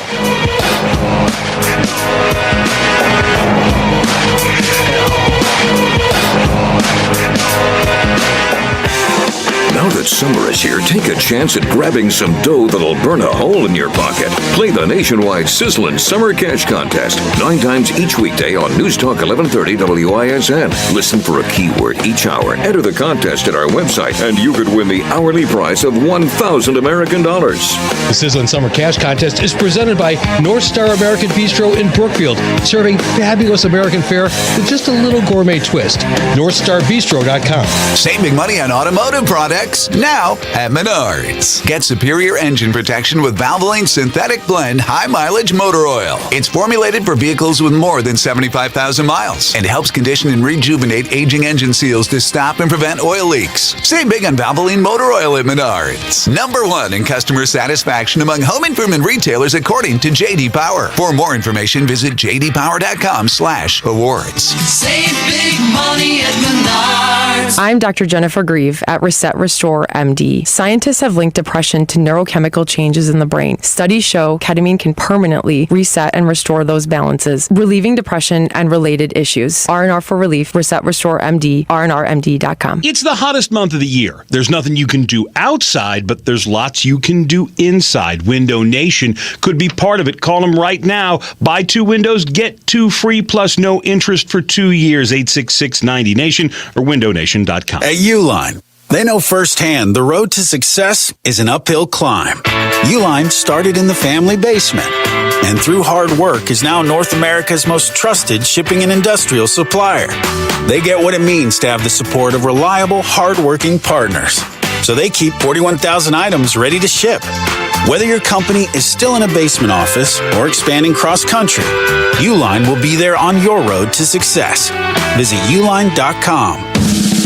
Now that summer is here, take a chance at grabbing some dough that'll burn a hole in your pocket. Play the nationwide Sizzlin' Summer Cash Contest 9 times each weekday on News Talk 1130 WISN. Listen for a keyword each hour. Enter the contest at our website, and you could win the hourly prize of $1,000 American dollars.
The Sizzlin' Summer Cash Contest is presented by North Star American Bistro in Brookfield, serving fabulous American fare with just a little gourmet twist. NorthstarBistro.com.
Save big money on automotive products now at Menards. Get superior engine protection with Valvoline Synthetic Blend High Mileage Motor Oil. It's formulated for vehicles with more than 75,000 miles and helps condition and rejuvenate aging engine seals to stop and prevent oil leaks. Save big on Valvoline Motor Oil at Menards. #1 in customer satisfaction among home improvement retailers according to J.D. Power. For more information, visit jdpower.com/awards.
Save big money at Menards.
I'm Dr. Jennifer Grieve at Reset Restore MD. Scientists have linked depression to neurochemical changes in the brain. Studies show ketamine can permanently reset and restore those balances, relieving depression and related issues. R&R for Relief, Reset Restore MD, rnrmd.com.
It's the hottest month of the year. There's nothing you can do outside, but there's lots you can do inside. Window Nation could be part of it. Call them right now. Buy 2 windows, get 2 free plus no interest for 2 years. 866-90-NATION or windownation.com.
At Uline, they know firsthand the road to success is an uphill climb. Uline started in the family basement, and through hard work is now North America's most trusted shipping and industrial supplier. They get what it means to have the support of reliable, hardworking partners. So they keep 41,000 items ready to ship. Whether your company is still in a basement office or expanding cross-country, Uline will be there on your road to success. Visit uline.com.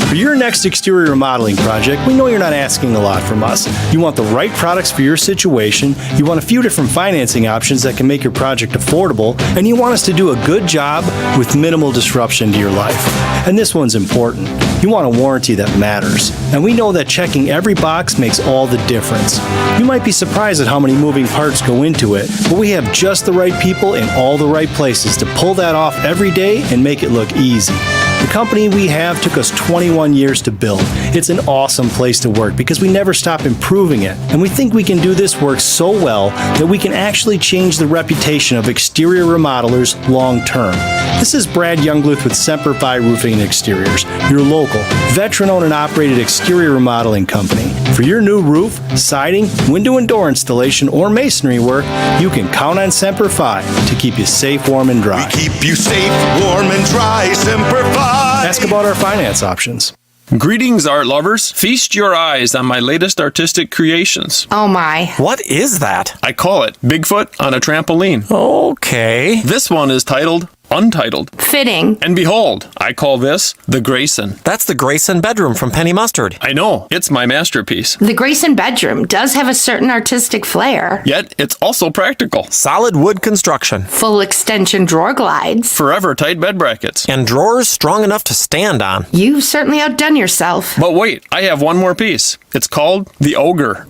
For your next exterior remodeling project, we know you're not asking a lot from us. You want the right products for your situation, you want a few different financing options that can make your project affordable, and you want us to do a good job with minimal disruption to your life. And this one's important. You want a warranty that matters. And we know that checking every box makes all the difference. You might be surprised at how many moving parts go into it, but we have just the right people in all the right places to pull that off every day and make it look easy. The company we have took us 21 years to build, It's an awesome place to work because we never stop improving it. And we think we can do this work so well that we can actually change the reputation of exterior remodelers long term. This is Brad Youngluth with Semper Fi Roofing and Exteriors, your local, veteran-owned and operated exterior remodeling company. For your new roof, siding, window and door installation, or masonry work, you can count on Semper Fi to keep you safe, warm, and dry.
We keep you safe, warm, and dry. Semper Fi.
Ask about our finance options.
Greetings, art lovers. Feast your eyes on my latest artistic creations.
Oh my.
What is that? I call it Bigfoot on a Trampoline. Okay. This one is titled Untitled.
Fitting.
And behold, I call this the Grayson.
That's the Grayson bedroom from Penny Mustard.
I know, it's my masterpiece.
The Grayson bedroom does have a certain artistic flair.
Yet, it's also practical.
Solid wood construction.
Full extension drawer glides.
Forever tight bed brackets.
And drawers strong enough to stand on.
You've certainly outdone yourself.
But wait, I have one more piece. It's called the Ogre.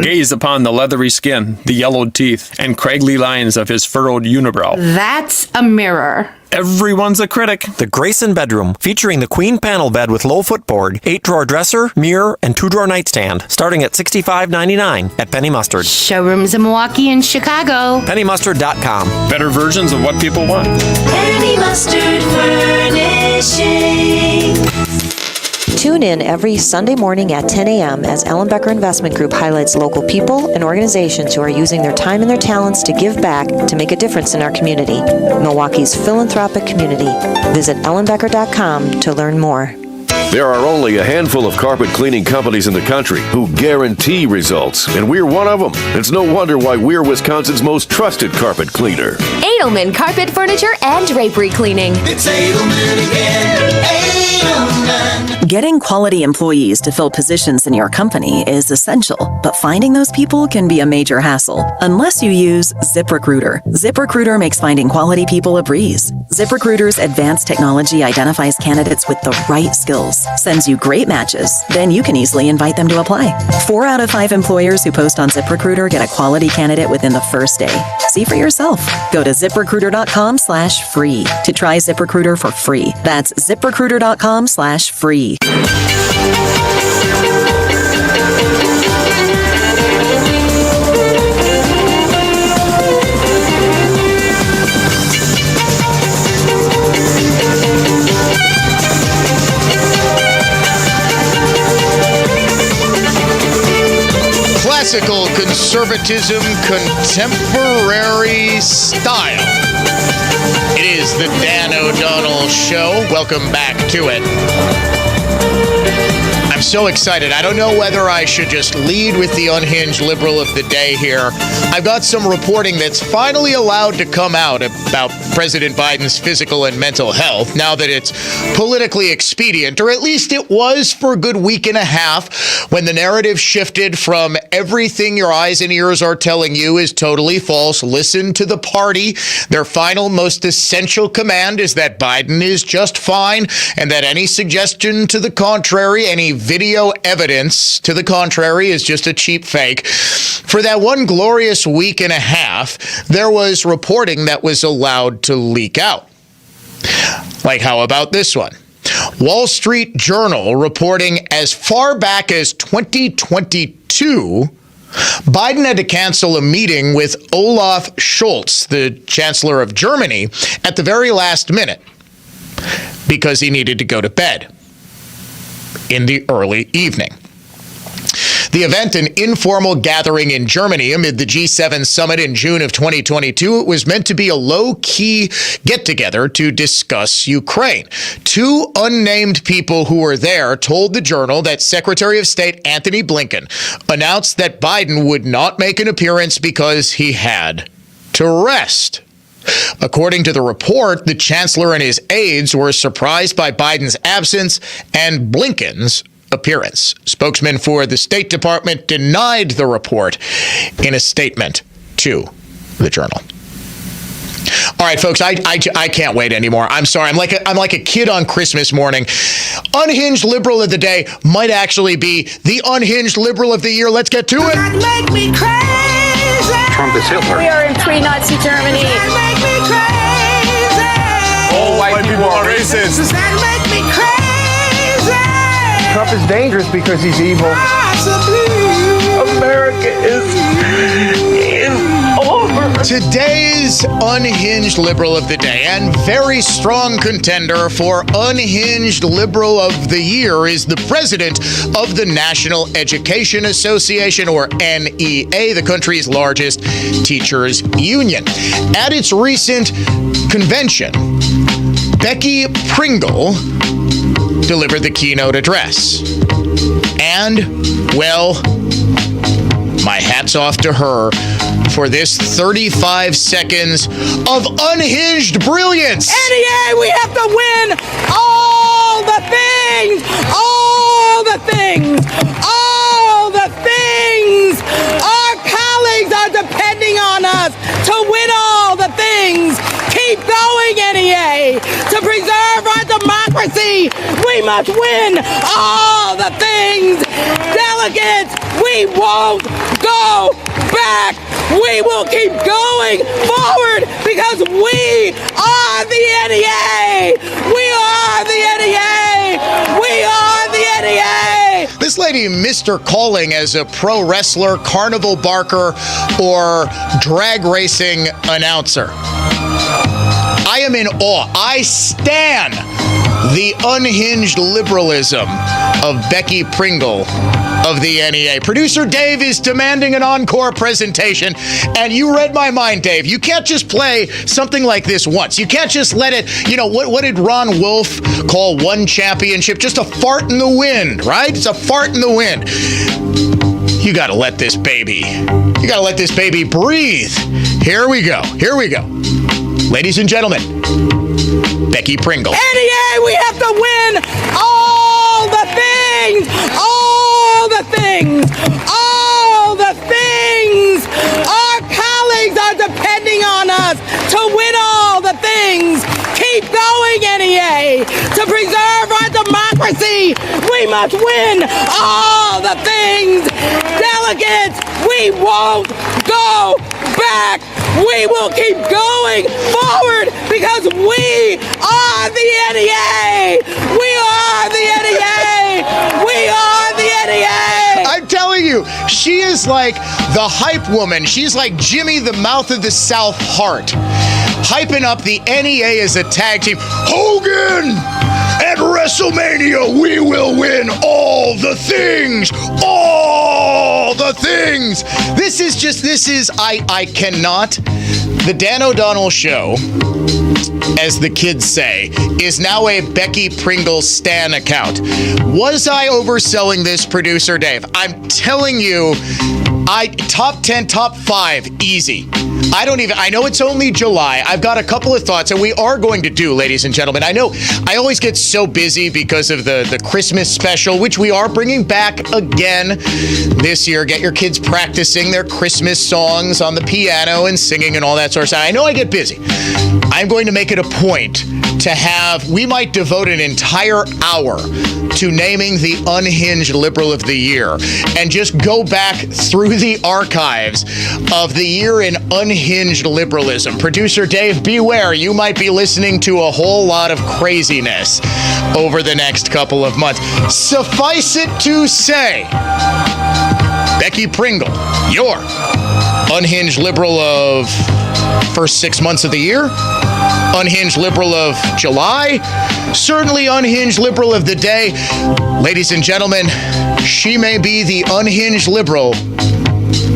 Gaze upon the leathery skin, the yellowed teeth, and craggy lines of his furrowed unibrow.
That's a mirror.
Everyone's a critic.
The Grayson bedroom, featuring the queen panel bed with low footboard, 8-drawer dresser, mirror, and 2-drawer nightstand, starting at $65.99 at Penny Mustard.
Showrooms in Milwaukee and Chicago.
PennyMustard.com.
Better versions of what people want.
Penny Mustard Furnishing.
Tune in every Sunday morning at 10 a.m. as Ellen Becker Investment Group highlights local people and organizations who are using their time and their talents to give back to make a difference in our community. Milwaukee's philanthropic community. Visit ellenbecker.com to learn more.
There are only a handful of carpet cleaning companies in the country who guarantee results, and we're one of them. It's no wonder why we're Wisconsin's most trusted carpet cleaner.
Edelman Carpet Furniture and Drapery Cleaning.
It's Edelman again. Edelman.
Getting quality employees to fill positions in your company is essential, but finding those people can be a major hassle unless you use ZipRecruiter. ZipRecruiter makes finding quality people a breeze. ZipRecruiter's advanced technology identifies candidates with the right skills, sends you great matches, then you can easily invite them to apply. 4 out of 5 employers who post on ZipRecruiter get a quality candidate within the first day. See for yourself. Go to ZipRecruiter.com/free to try ZipRecruiter for free. That's ZipRecruiter.com/free.
Classical conservatism, contemporary style. It is the Dan O'Donnell Show. Welcome back to it. I'm so excited. I don't know whether I should just lead with the unhinged liberal of the day here. I've got some reporting that's finally allowed to come out about President Biden's physical and mental health now that it's politically expedient, or at least it was for a good week and a half when the narrative shifted from everything your eyes and ears are telling you is totally false. Listen to the party. Their final, most essential command is that Biden is just fine and that any suggestion to the contrary, any video evidence to the contrary is just a cheap fake. For that one glorious week and a half, there was reporting that was allowed to leak out. Like, how about this one? Wall Street Journal reporting as far back as 2022, Biden had to cancel a meeting with Olaf Scholz, the Chancellor of Germany, at the very last minute because he needed to go to bed in the early evening. The event, an informal gathering in Germany amid the G7 summit in June of 2022, it was meant to be a low-key get-together to discuss Ukraine. 2 unnamed people who were there told the Journal that Secretary of State Antony Blinken announced that Biden would not make an appearance because he had to rest. According to the report, the chancellor and his aides were surprised by Biden's absence and Blinken's appearance. Spokesman for the State Department denied the report in a statement to the Journal. All right, folks, I can't wait anymore. I'm sorry. I'm like a kid on Christmas morning. Unhinged liberal of the day might actually be the unhinged liberal of the year. Let's get to it.
Make me crazy.
Trump is Hitler.
We are in pre-Nazi Germany.
Make me crazy.
All white people are racist.
Does that make me crazy?
Trump is dangerous because he's evil. America is over.
Today's Unhinged Liberal of the Day and very strong contender for Unhinged Liberal of the Year is the president of the National Education Association, or NEA, the country's largest teachers union. At its recent convention, Becky Pringle delivered the keynote address. And, well, my hat's off to her for this 35 seconds of unhinged brilliance.
NEA, we have to win all the things, all the things, all the things. Our colleagues are depending on us to win all the things. Keep going, NEA. To preserve our democracy, we must win all the things. Delegates, we won't go back. We will keep going forward because we are the NEA. We are the NEA. We are the NEA.
This lady missed her calling as a pro wrestler, carnival barker, or drag racing announcer. I am in awe. I stan the unhinged liberalism of Becky Pringle of the NEA. Producer Dave is demanding an encore presentation, and you read my mind, Dave. You can't just play something like this once. You can't just let it, what did Ron Wolf call one championship? Just a fart in the wind, right? It's a fart in the wind. You gotta let this baby breathe. Here we go. Ladies and gentlemen, Becky Pringle.
NEA, we have to win all the things, all the things, all the things. Our colleagues are depending on us to win all the things. Keep going, NEA. To preserve our democracy, we must win all the things. Delegates, we won't go back. We will keep going forward because we are the NEA. We are the NEA. We are the NEA.
I'm telling you, she is like the hype woman. She's like Jimmy, the mouth of the South Heart, hyping up the NEA as a tag team. Hogan! At WrestleMania, we will win all the things. All the things. I cannot. The Dan O'Donnell Show, as the kids say, is now a Becky Pringle Stan account. Was I overselling this, producer Dave? I'm telling you, top 10, top 5, easy. I know it's only July. I've got a couple of thoughts, and we are going to do, ladies and gentlemen. I know I always get so busy because of the Christmas special, which we are bringing back again this year. Get your kids practicing their Christmas songs on the piano and singing and all that sort of stuff. I know I get busy. I'm going to make it a point we might devote an entire hour to naming the Unhinged Liberal of the Year and just go back through the archives of the year in unhinged liberalism. Producer Dave, beware. You might be listening to a whole lot of craziness over the next couple of months. Suffice it to say, Becky Pringle, your Unhinged Liberal of first 6 months of the year, Unhinged Liberal of July, certainly Unhinged Liberal of the Day. Ladies and gentlemen, she may be the Unhinged Liberal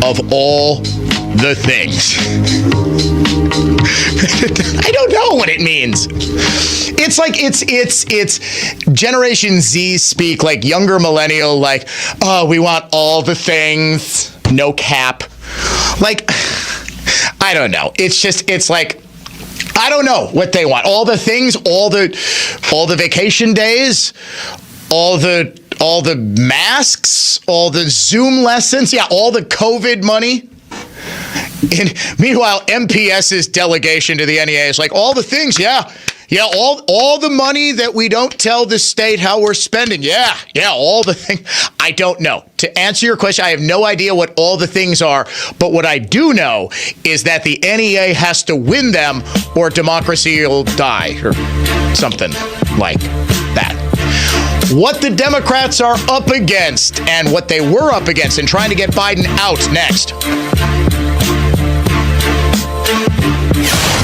of all the things. I don't know what it means. It's like it's Generation Z speak, like younger millennial, like, oh, we want all the things, no cap. Like, I don't know. It's like, I don't know what they want. All the things, all the vacation days, all the masks, all the Zoom lessons, all the COVID money. And meanwhile, MPS's delegation to the NEA is like, all the things, all the money that we don't tell the state how we're spending. All the things. I don't know. To answer your question, I have no idea what all the things are, but what I do know is that the NEA has to win them or democracy will die, or something like that. what the Democrats are up against and what they were up against in trying to get Biden out next.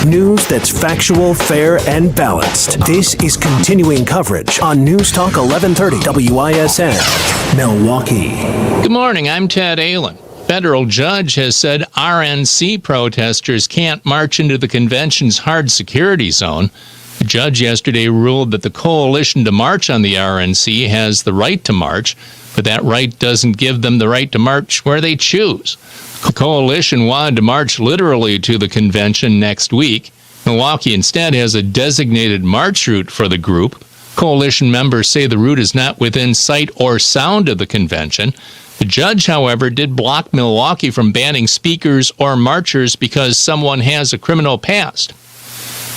News that's factual, fair, and balanced. This is continuing coverage on News Talk 1130 WISN, Milwaukee.
Good morning, I'm Ted Allen. Federal judge has said RNC protesters can't march into the convention's hard security zone. The judge yesterday ruled that the coalition to march on the RNC has the right to march, but that right doesn't give them the right to march where they choose. The coalition wanted to march literally to the convention next week. Milwaukee instead has a designated march route for the group. Coalition members say the route is not within sight or sound of the convention. The judge, however, did block Milwaukee from banning speakers or marchers because someone has a criminal past.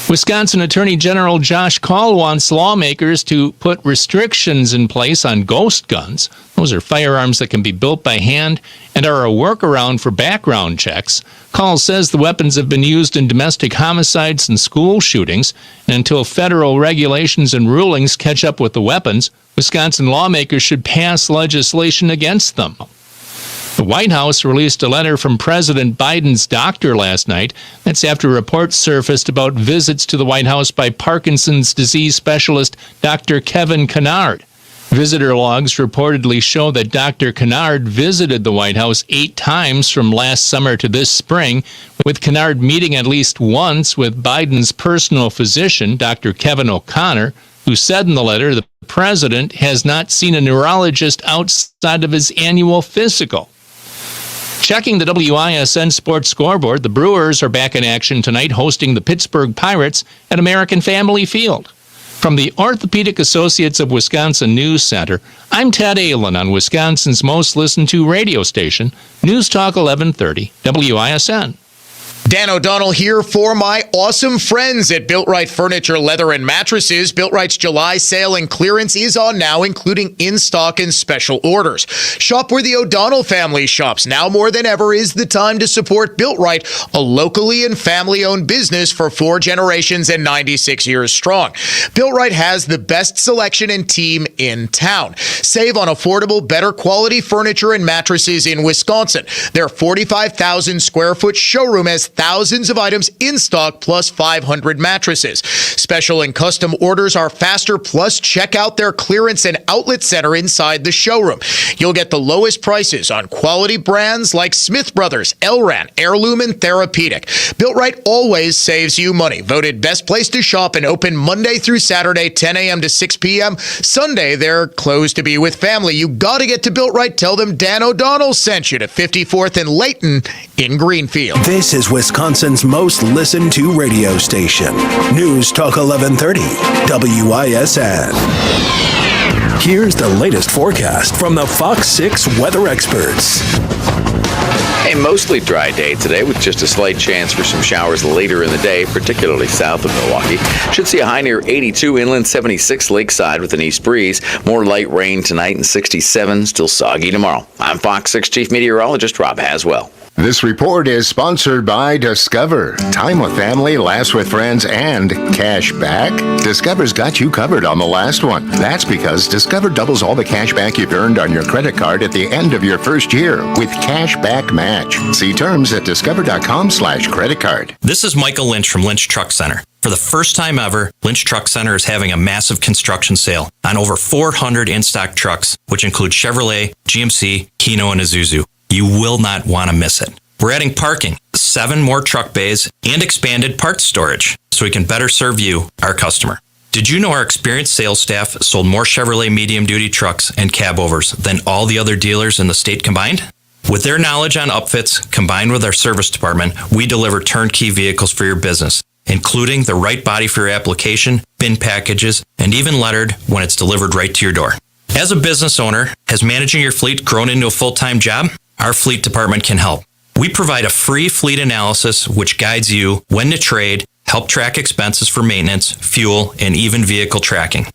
Wisconsin Attorney General Josh Kaul wants lawmakers to put restrictions in place on ghost guns. Those are firearms that can be built by hand and are a workaround for background checks. Kaul says the weapons have been used in domestic homicides and school shootings, and until federal regulations and rulings catch up with the weapons, Wisconsin lawmakers should pass legislation against them. The White House released a letter from President Biden's doctor last night. That's after reports surfaced about visits to the White House by Parkinson's disease specialist Dr. Kevin Kennard. Visitor logs reportedly show that Dr. Kennard visited the White House 8 times from last summer to this spring, with Kennard meeting at least once with Biden's personal physician, Dr. Kevin O'Connor, who said in the letter the president has not seen a neurologist outside of his annual physical. Checking the WISN Sports Scoreboard, the Brewers are back in action tonight hosting the Pittsburgh Pirates at American Family Field. From the Orthopedic Associates of Wisconsin News Center, I'm Ted Allen on Wisconsin's most listened to radio station, News Talk 1130 WISN.
Dan O'Donnell here for my awesome friends at Built-Right Furniture, Leather, and Mattresses. Built-Right's July sale and clearance is on now, including in-stock and special orders. Shop where the O'Donnell family shops. Now more than ever is the time to support Built-Right, a locally and family-owned business for 4 generations and 96 years strong. Built-Right has the best selection and team in town. Save on affordable, better quality furniture and mattresses in Wisconsin. Their 45,000 square foot showroom has thousands of items in stock, plus 500 mattresses. Special and custom orders are faster, plus check out their clearance and outlet center inside the showroom. You'll get the lowest prices on quality brands like Smith Brothers, Elran, Heirloom, and Therapeutic. Built-Right always saves you money. Voted best place to shop and open Monday through Saturday, 10 a.m. to 6 p.m. Sunday, they're closed to be with family. You got to get to Built-Right. Tell them Dan O'Donnell sent you to 54th and Layton in Greenfield.
This is Wisconsin's most listened to radio station, News Talk 1130 WISN. Here's the latest forecast from the Fox 6 weather experts.
A mostly dry day today with just a slight chance for some showers later in the day, particularly south of Milwaukee. Should see a high near 82 inland, 76 lakeside with an east breeze. More light rain tonight and 67, still soggy tomorrow. I'm Fox 6 Chief Meteorologist Rob Haswell.
This report is sponsored by Discover. Time with family, laughs with friends, and cash back. Discover's got you covered on the last one. That's because Discover doubles all the cash back you've earned on your credit card at the end of your first year with Cash Back Match. See terms at discover.com/credit card.
This is Michael Lynch from Lynch Truck Center. For the first time ever, Lynch Truck Center is having a massive construction sale on over 400 in-stock trucks, which include Chevrolet, GMC, Kino, and Isuzu. You will not want to miss it. We're adding parking, 7 more truck bays, and expanded parts storage so we can better serve you, our customer. Did you know our experienced sales staff sold more Chevrolet medium-duty trucks and cab overs than all the other dealers in the state combined? With their knowledge on upfits, combined with our service department, we deliver turnkey vehicles for your business, including the right body for your application, bin packages, and even lettered when it's delivered right to your door. As a business owner, has managing your fleet grown into a full-time job? Our fleet department can help. We provide a free fleet analysis which guides you when to trade, help track expenses for maintenance, fuel, and even vehicle tracking.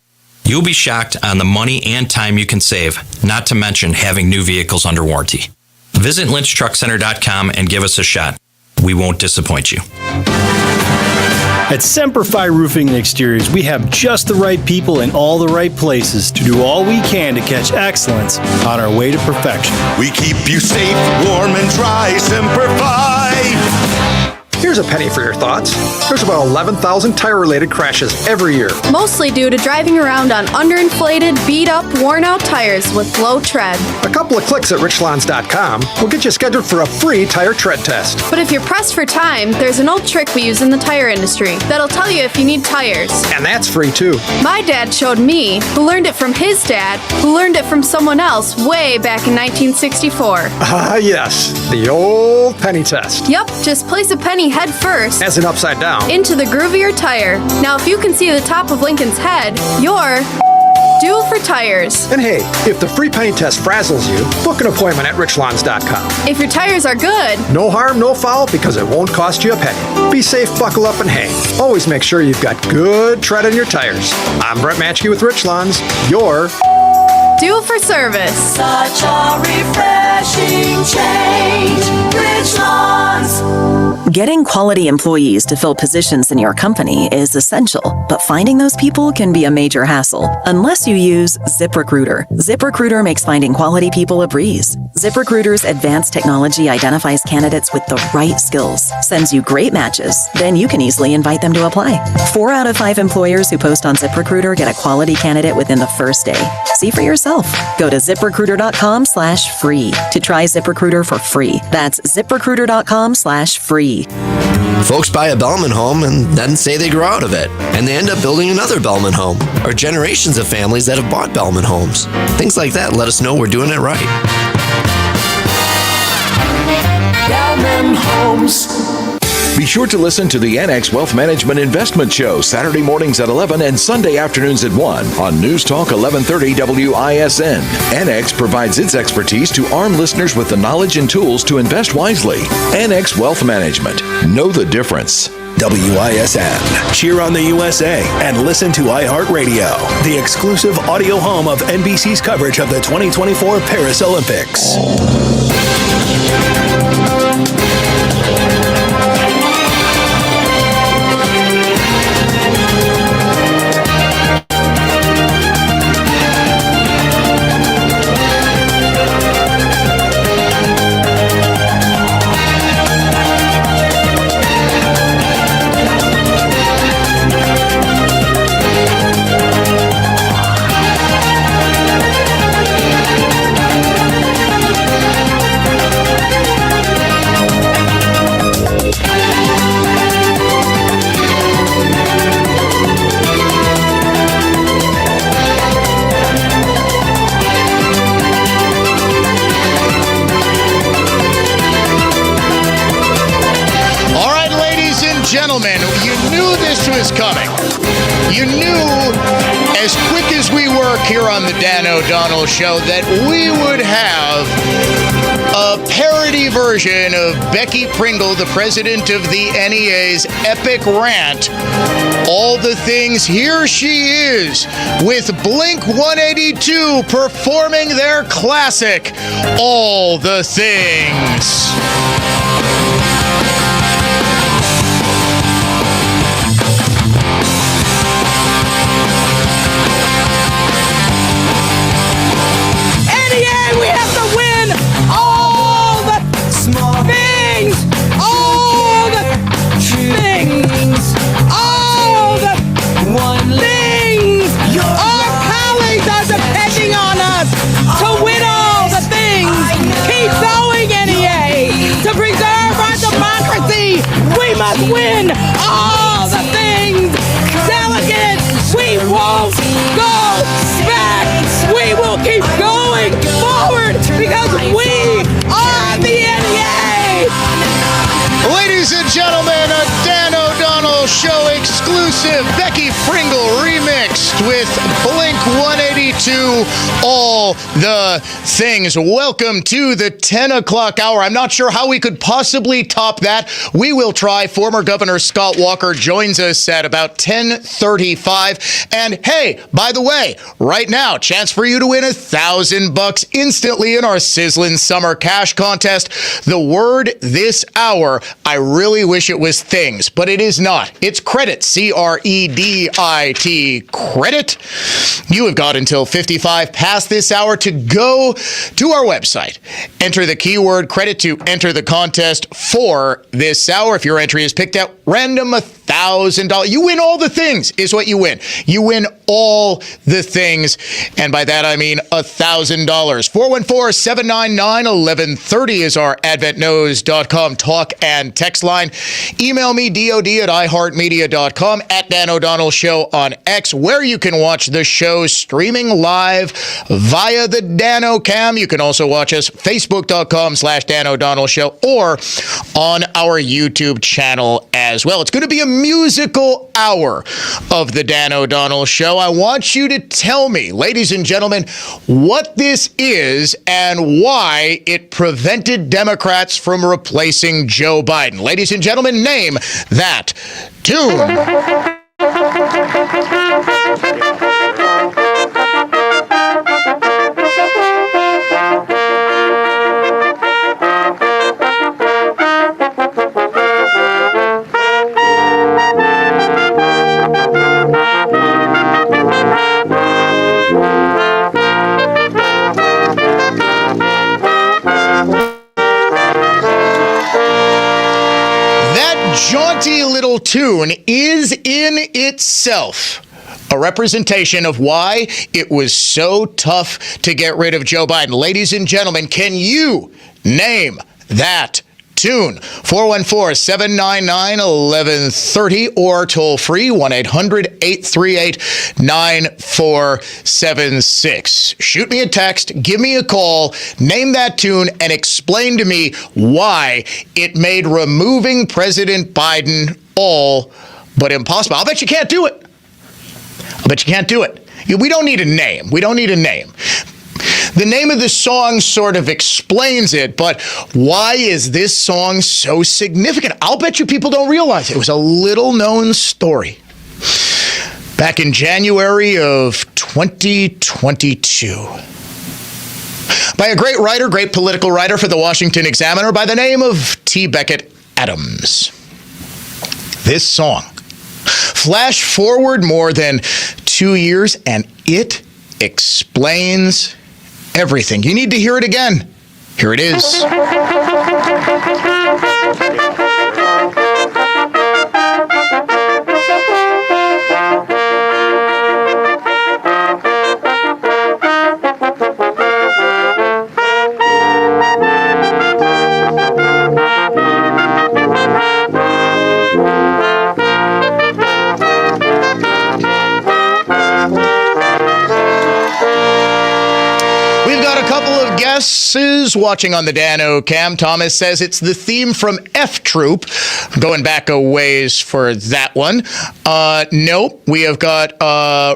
You'll be shocked on the money and time you can save, not to mention having new vehicles under warranty. Visit lynchtruckcenter.com and give us a shot. We won't disappoint you.
At Semperfi Roofing and Exteriors, we have just the right people in all the right places to do all we can to catch excellence on our way to perfection.
We keep you safe, warm, and dry. Simplify.
Here's a penny for your thoughts. There's about 11,000 tire-related crashes every year.
Mostly due to driving around on underinflated, beat-up, worn-out tires with low tread.
A couple of clicks at richlawns.com will get you scheduled for a free tire tread test.
But if you're pressed for time, there's an old trick we use in the tire industry that'll tell you if you need tires.
And that's free, too.
My dad showed me, who learned it from his dad, who learned it from someone else way back in 1964.
Ah, yes. The old penny test.
Yep, just place a penny head first,
as in upside down,
into the groove of your tire. Now, if you can see the top of Lincoln's head, you're due for tires.
And hey, if the free penny test frazzles you, book an appointment at richlawns.com.
If your tires are good,
no harm, no foul, because it won't cost you a penny. Be safe, buckle up, and hang. Always make sure you've got good tread in your tires. I'm Brett Matchke with Rich Lawns. You're
due for service.
Such a refreshing change. Rich Lawns.
Getting quality employees to fill positions in your company is essential, but finding those people can be a major hassle unless you use ZipRecruiter. ZipRecruiter makes finding quality people a breeze. ZipRecruiter's advanced technology identifies candidates with the right skills, sends you great matches, then you can easily invite them to apply. 4 out of 5 employers who post on ZipRecruiter get a quality candidate within the first day. See for yourself. Go to ZipRecruiter.com/free to try ZipRecruiter for free. That's ZipRecruiter.com/free.
Folks buy a Bellman home and then say they grow out of it, and they end up building another Bellman home, or generations of families that have bought Bellman homes. Things like that let us know we're doing it right.
Bellman Homes.
Be sure to listen to the NX Wealth Management Investment Show Saturday mornings at 11 and Sunday afternoons at 1 on News Talk 1130 WISN. NX provides its expertise to arm listeners with the knowledge and tools to invest wisely. NX Wealth Management. Know the difference.
WISN. Cheer on the USA and listen to iHeartRadio, the exclusive audio home of NBC's coverage of the 2024 Paris Olympics.
Gentlemen, you knew this was coming. You knew, as quick as we work here on the Dan O'Donnell Show, that we would have a parody version of Becky Pringle, the president of the NEA's epic rant. All the things, here she is with Blink 182 performing their classic, All the Things.
We have to win all the things, all the things, all the things. Our colleagues are depending on us to win all the things. Keep going, NEA. To preserve our democracy, we must win all the things. Delegates, we won't go back. We will keep going forward because we are the NEA.
Ladies and gentlemen, a Dan O'Donnell Show exclusive Becky Pringle remixed with Blink 182. to all the things. Welcome to the 10 o'clock hour. I'm not sure how we could possibly top that. We will try. Former Governor Scott Walker joins us at about 10:35. And hey, by the way, right now, chance for you to win $1,000 instantly in our sizzling summer cash contest. The word this hour, I really wish it was things, but it is not. It's credit, C-R-E-D-I-T, credit. You have got until 55 past this hour to go to our website. Enter the keyword credit to enter the contest for this hour. If your entry is picked out, random $1,000. You win all the things is what you win. You win all the things. And by that, I mean $1,000. 414-799-1130 is our adventknows.com talk and text line. Email me, dod@iheartmedia.com, at Dan O'Donnell Show on X, where you can watch the show streaming live via the Dan Cam. You can also watch us facebook.com/Dan O'Donnell Show or on our YouTube channel as well. It's going to be a musical hour of the Dan O'Donnell Show. I want you to tell me, ladies and gentlemen, what this is and why it prevented Democrats from replacing Joe Biden. Ladies and gentlemen, name that tune. Jaunty little tune is in itself a representation of why it was so tough to get rid of Joe Biden. Ladies and gentlemen, can you name that tune? 414-799-1130 or toll free 1-800-838-9476. Shoot me a text, give me a call, name that tune, and explain to me why it made removing President Biden all but impossible. I'll bet you can't do it. We don't need a name. The name of the song sort of explains it, but why is this song so significant? I'll bet you people don't realize it was a little-known story. Back in January of 2022, by a great writer, great political writer for the Washington Examiner by the name of T. Beckett Adams. This song, flash forward more than 2 years, and it explains everything. You need to hear it again. Here it is. Guesses watching on the Dan O'Cam. Thomas says it's the theme from F Troop. Going back a ways for that one. Nope. We have got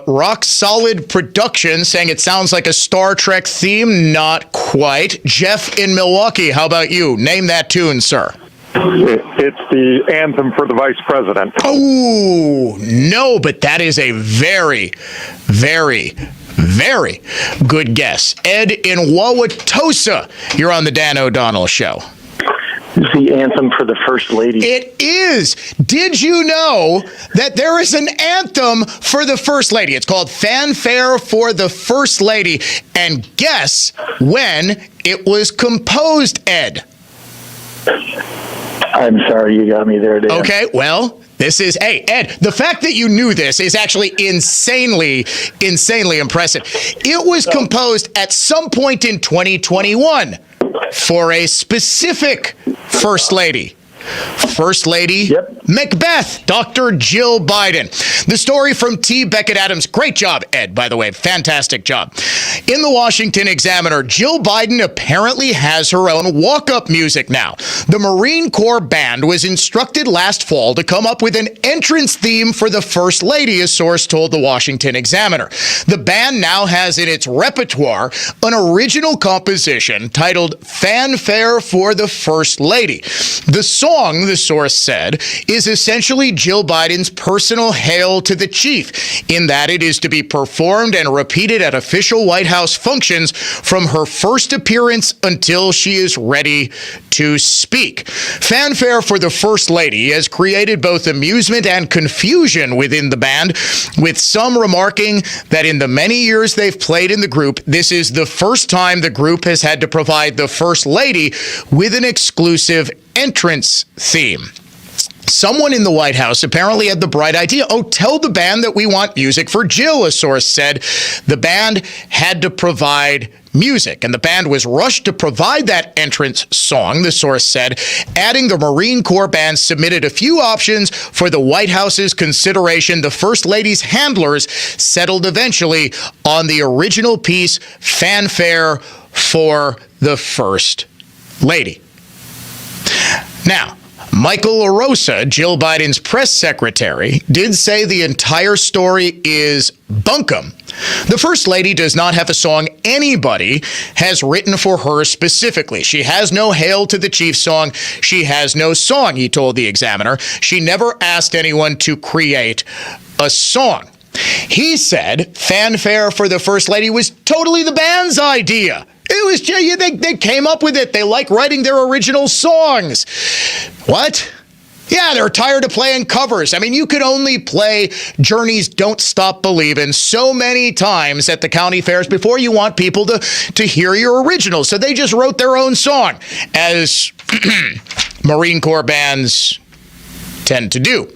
Rock Solid Production saying it sounds like a Star Trek theme. Not quite. Jeff in Milwaukee, how about you? Name that tune, sir.
It's the anthem for the vice president.
Oh, no, but that is a very, very, very good guess. Ed in Wauwatosa, you're on the Dan O'Donnell Show.
It's the anthem for the First Lady.
It is. Did you know that there is an anthem for the First Lady? It's called Fanfare for the First Lady. And guess when it was composed, Ed?
I'm sorry, you got me there, Dan.
Okay, well, this is, hey, Ed, the fact that you knew this is actually insanely impressive. It was composed at some point in 2021 for a specific First Lady. First Lady Macbeth, Dr. Jill Biden. The story from T. Beckett Adams. Great job, Ed, by the way. Fantastic job. In the Washington Examiner, Jill Biden apparently has her own walk-up music now. The Marine Corps Band was instructed last fall to come up with an entrance theme for the First Lady, a source told the Washington Examiner. The band now has in its repertoire an original composition titled Fanfare for the First Lady. The song, the source said, is essentially Jill Biden's personal hail to the chief, in that it is to be performed and repeated at official White House functions from her first appearance until she is ready to speak. Fanfare for the First Lady has created both amusement and confusion within the band, with some remarking that in the many years they've played in the group, this is the first time the group has had to provide the First Lady with an exclusive entrance theme. Someone in the White House apparently had the bright idea. Oh, tell the band that we want music for Jill, a source said. The band had to provide music, and the band was rushed to provide that entrance song, the source said, adding the Marine Corps Band submitted a few options for the White House's consideration. The First Lady's handlers settled eventually on the original piece, Fanfare for the First Lady. Now, Michael LaRosa, Jill Biden's press secretary, did say the entire story is bunkum. The First Lady does not have a song anybody has written for her specifically. She has no Hail to the Chief song. She has no song, he told the Examiner. She never asked anyone to create a song. He said Fanfare for the First Lady was totally the band's idea. It was just, they came up with it. They like writing their original songs. What? Yeah, they're tired of playing covers. I mean, you could only play Journey's Don't Stop Believin' so many times at the county fairs before you want people to hear your original. So they just wrote their own song, as Marine Corps bands tend to do.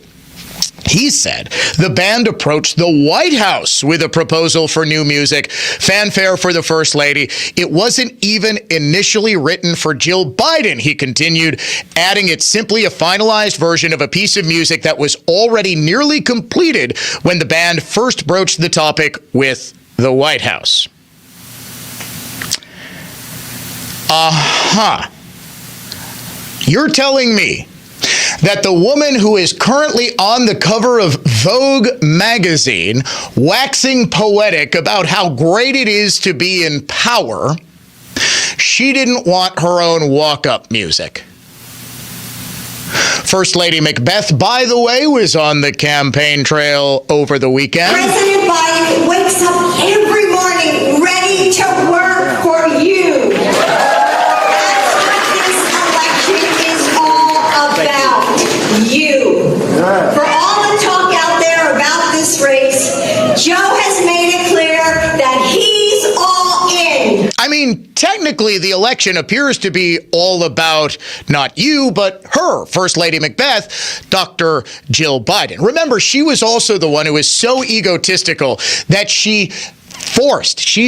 He said the band approached the White House with a proposal for new music, Fanfare for the First Lady. It wasn't even initially written for Jill Biden, he continued, adding it's simply a finalized version of a piece of music that was already nearly completed when the band first broached the topic with the White House. You're telling me that the woman who is currently on the cover of Vogue magazine, waxing poetic about how great it is to be in power, she didn't want her own walk-up music. First Lady Macbeth, by the way, was on the campaign trail over the weekend.
President Biden wakes up every morning ready to work for you. You. For all the talk out there about this race, Joe has made it clear that he's all in.
I mean, technically, the election appears to be all about not you, but her, First Lady Macbeth, Dr. Jill Biden. Remember, she was also the one who was so egotistical that she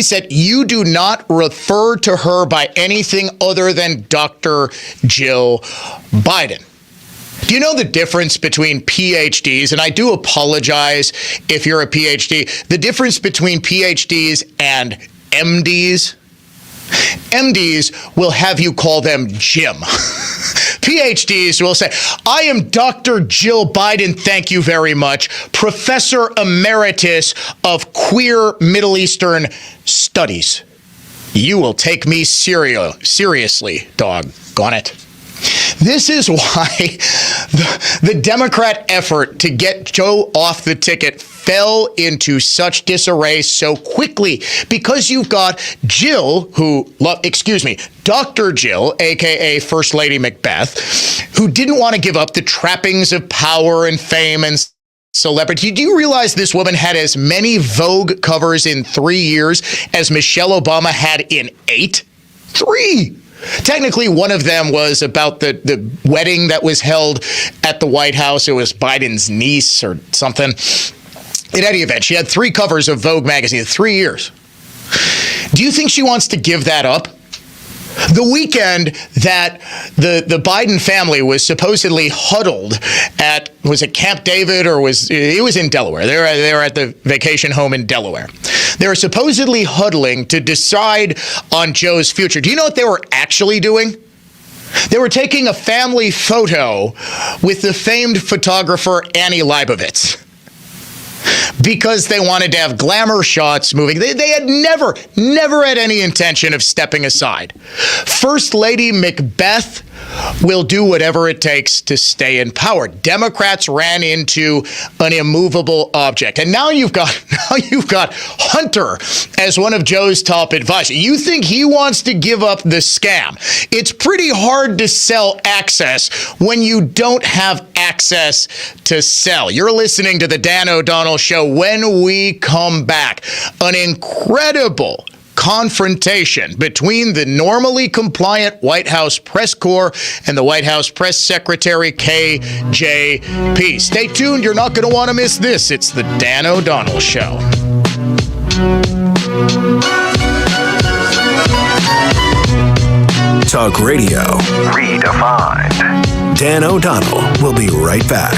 said, you do not refer to her by anything other than Dr. Jill Biden. Do you know the difference between PhDs? And I do apologize if you're a PhD. The difference between PhDs and MDs? MDs will have you call them Jim. PhDs will say, I am Dr. Jill Biden, thank you very much, Professor Emeritus of Queer Middle Eastern Studies. You will take me seriously, doggone it. This is why the Democrat effort to get Joe off the ticket fell into such disarray so quickly, because you've got Jill, Dr. Jill, a.k.a. First Lady Macbeth, who didn't want to give up the trappings of power and fame and celebrity. Do you realize this woman had as many Vogue covers in 3 years as Michelle Obama had in 8? 3! Technically, one of them was about the wedding that was held at the White House. It was Biden's niece or something. In any event, she had 3 covers of Vogue magazine in 3 years. Do you think she wants to give that up? The weekend that the Biden family was supposedly huddled at, was it Camp David, or it was in Delaware. They were at the vacation home in Delaware. They were supposedly huddling to decide on Joe's future. Do you know what they were actually doing? They were taking a family photo with the famed photographer Annie Leibovitz, because they wanted to have glamour shots moving. They had never had any intention of stepping aside. First Lady Macbeth will do whatever it takes to stay in power. Democrats ran into an immovable object. And now you've got Hunter as one of Joe's top advisors. You think he wants to give up the scam? It's pretty hard to sell access when you don't have access to sell. You're listening to the Dan O'Donnell Show. When we come back, an incredible confrontation between the normally compliant White House press corps and the White House press secretary, KJP. Stay tuned. You're not going to want to miss this. It's the Dan O'Donnell Show.
Talk radio redefined. Dan O'Donnell will be right back.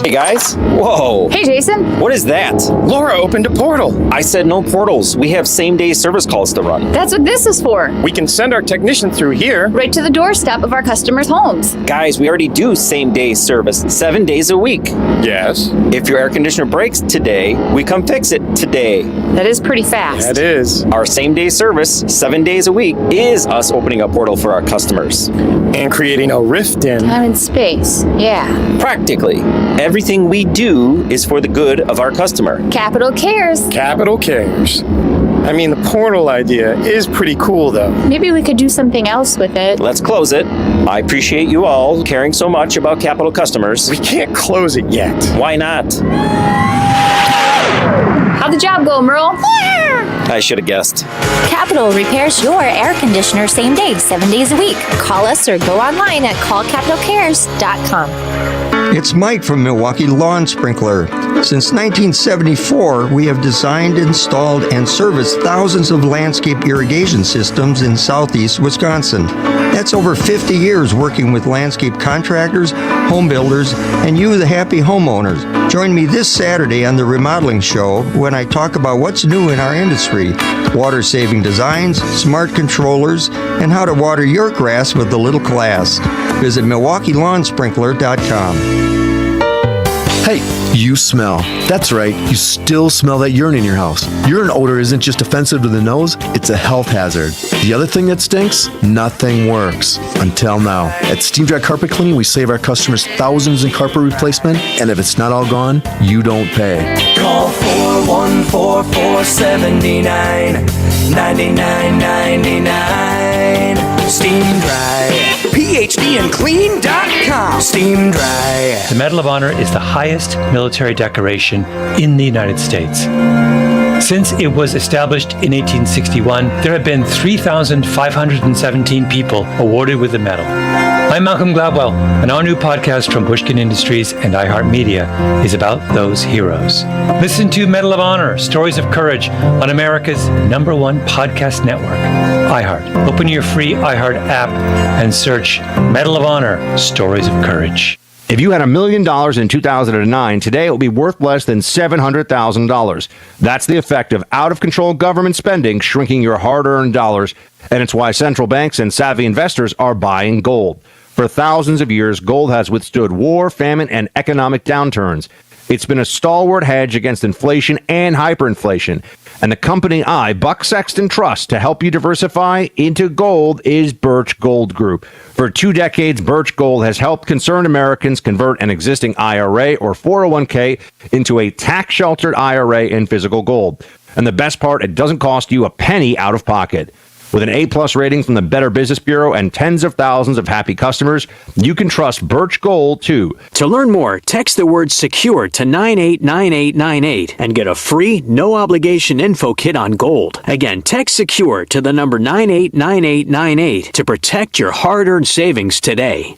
Hey guys. Whoa.
Hey Jason.
What is that? Laura opened a portal. I said no portals. We have same-day service calls to run.
That's what this is for.
We can send our technician through here.
Right to the doorstep of our customers' homes.
Guys, we already do same-day service 7 days a week.
Yes.
If your air conditioner breaks today, we come fix it today.
That is pretty fast.
That is. Our same-day service 7 days a week is us opening a portal for our customers.
And creating a rift in
time and space. Yeah.
Practically. Everything we do is for the good of our customer.
Capital cares.
Capital cares. I mean, the portal idea is pretty cool, though.
Maybe we could do something else with it.
Let's close it. I appreciate you all caring so much about Capital customers.
We can't close it yet.
Why not?
How'd the job go, Merle?
I should have guessed.
Capital repairs your air conditioner same day, 7 days a week. Call us or go online at callcapitalcares.com.
It's Mike from Milwaukee Lawn Sprinkler. Since 1974, we have designed, installed, and serviced thousands of landscape irrigation systems in southeast Wisconsin. That's over 50 years working with landscape contractors, home builders, and you, the happy homeowners. Join me this Saturday on the Remodeling Show when I talk about what's new in our industry, water-saving designs, smart controllers, and how to water your grass with a little class. Visit MilwaukeeLawnSprinkler.com.
Hey, you smell. That's right, you still smell that urine in your house. Urine odor isn't just offensive to the nose, it's a health hazard. The other thing that stinks? Nothing works. Until now. At Steam Dry Carpet Cleaning, we save our customers thousands in carpet replacement, and if it's not all gone, you don't pay.
Call 414-479 $99.99. Steam Dry. PhDandClean.com. Steam Dry.
The Medal of Honor is the highest military decoration in the United States. Since it was established in 1861, there have been 3,517 people awarded with the medal. I'm Malcolm Gladwell, and our new podcast from Pushkin Industries and iHeartMedia is about those heroes. Listen to Medal of Honor, Stories of Courage on America's #1 podcast network, iHeart. Open your free iHeart app and search Medal of Honor, Stories of Courage.
If you had $1 million in 2009, today it will be worth less than $700,000. That's the effect of out-of-control government spending shrinking your hard-earned dollars, and it's why central banks and savvy investors are buying gold. For thousands of years, gold has withstood war, famine, and economic downturns. It's been a stalwart hedge against inflation and hyperinflation. And the company Buck Sexton trust to help you diversify into gold is Birch Gold Group. For 2 decades, Birch Gold has helped concerned Americans convert an existing IRA or 401k into a tax-sheltered IRA in physical gold. And the best part, it doesn't cost you a penny out of pocket. With an A-plus rating from the Better Business Bureau and tens of thousands of happy customers, you can trust Birch Gold, too.
To learn more, text the word SECURE to 989898 and get a free, no-obligation info kit on gold. Again, text SECURE to the number 989898 to protect your hard-earned savings today.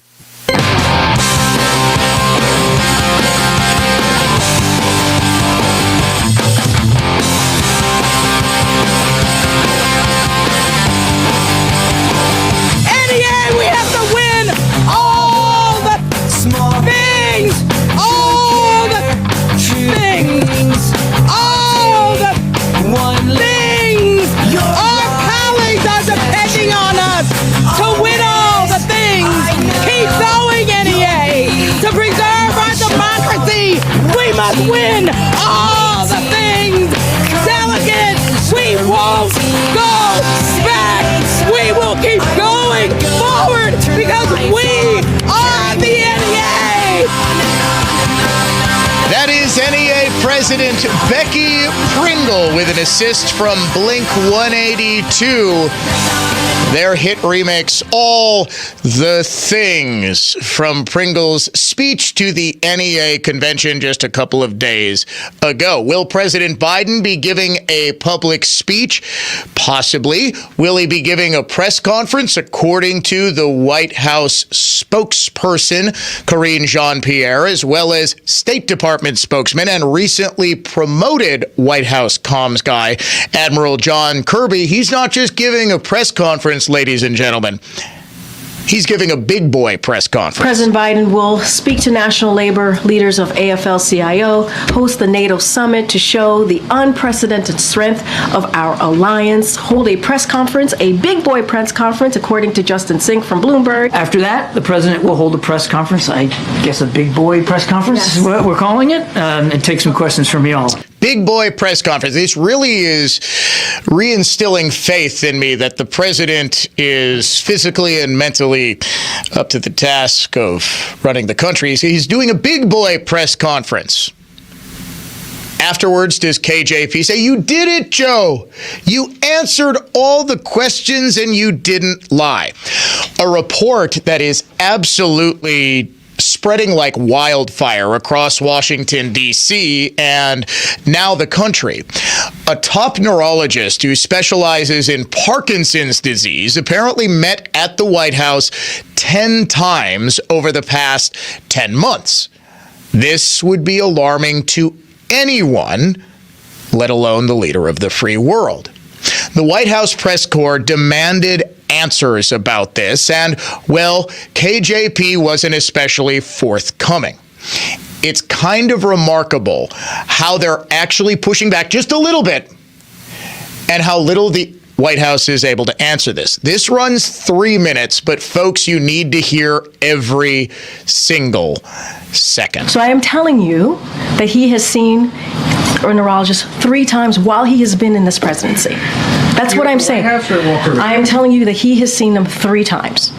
President Becky Pringle with an assist from Blink 182. Their hit remix, All the Things, from Pringle's speech to the NEA convention just a couple of days ago. Will President Biden be giving a public speech? Possibly. Will he be giving a press conference? According to the White House spokesperson, Karine Jean-Pierre, as well as State Department spokesman and recently promoted White House comms guy, Admiral John Kirby. He's not just giving a press conference, ladies and gentlemen. He's giving a big boy press conference.
President Biden will speak to national labor leaders of AFL-CIO, host the NATO summit to show the unprecedented strength of our alliance, hold a press conference, a big boy press conference, according to Justin Sink from Bloomberg.
After that, the president will hold a press conference, I guess a big boy press conference is what we're calling it, and take some questions from y'all.
Big boy press conference. This really is reinstilling faith in me that the president is physically and mentally up to the task of running the country. He's doing a big boy press conference. Afterwards, does KJP say, "You did it, Joe. You answered all the questions and you didn't lie." A report that is absolutely spreading like wildfire across Washington, D.C., and now the country. A top neurologist who specializes in Parkinson's disease apparently met at the White House 10 times over the past 10 months. This would be alarming to anyone, let alone the leader of the free world. The White House press corps demanded answers about this, and, well, KJP wasn't especially forthcoming. It's kind of remarkable how they're actually pushing back just a little bit and how little the White House is able to answer this. This runs 3 minutes, but folks, you need to hear every single second.
So I am telling you that he has seen a neurologist 3 times while he has been in this presidency. That's what I'm saying. I am telling you that he has seen them 3 times.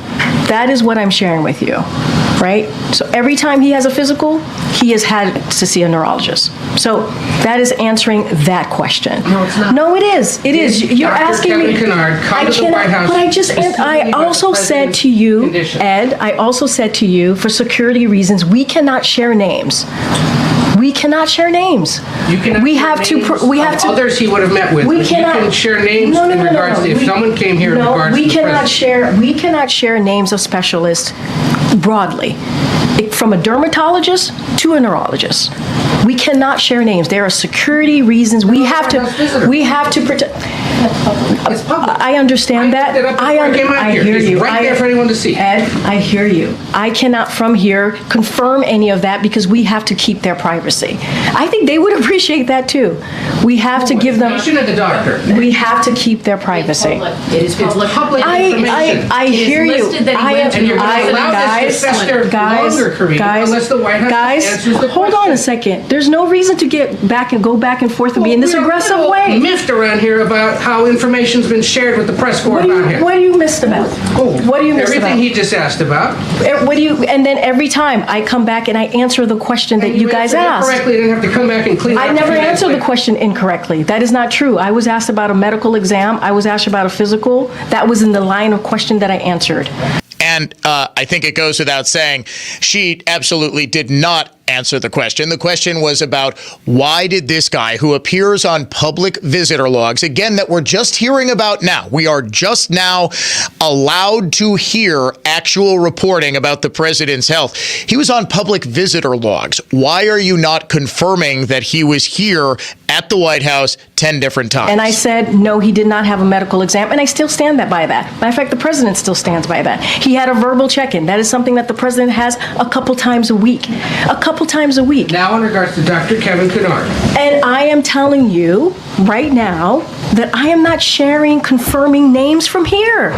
That is what I'm sharing with you, right? So every time he has a physical, he has had to see a neurologist. So that is answering that question.
No, it's not.
No, it is. It is. You're asking me. I also said to you, Ed, I also said to you, for security reasons, we cannot share names. We cannot share names.
You cannot
we have to. We have to.
Others he would have met with.
We cannot.
You can share names in regards to if someone came here in regards to the president.
We cannot share names of specialists broadly, from a dermatologist to a neurologist. We cannot share names. There are security reasons. We have to protect. I understand that. I hear you.
Right there for anyone to see.
Ed, I hear you. I cannot from here confirm any of that because we have to keep their privacy. I think they would appreciate that too. We have to give them.
The doctor.
We have to keep their privacy.
It is public information.
I hear you. Guys, hold on a second. There's no reason to go back and forth and be in this aggressive way.
Miffed around here about how information's been shared with the press corps about him.
What do you missed about? What do you missed about?
Everything he just asked about.
And then every time I come back and I answer the question that you guys asked.
Correctly, you didn't have to come back and clean up.
I never answered the question incorrectly. That is not true. I was asked about a medical exam. I was asked about a physical. That was in the line of question that I answered.
And I think it goes without saying, she absolutely did not answer the question. The question was about why did this guy who appears on public visitor logs, again, that we're just hearing about now, we are just now allowed to hear actual reporting about the president's health. He was on public visitor logs. Why are you not confirming that he was here at the White House 10 different times?
And I said, no, he did not have a medical exam, and I still stand by that. Matter of fact, the president still stands by that. He had a verbal check-in. That is something that the president has a couple times a week.
Now in regards to Dr. Kevin Kennard.
And I am telling you right now that I am not confirming names from here.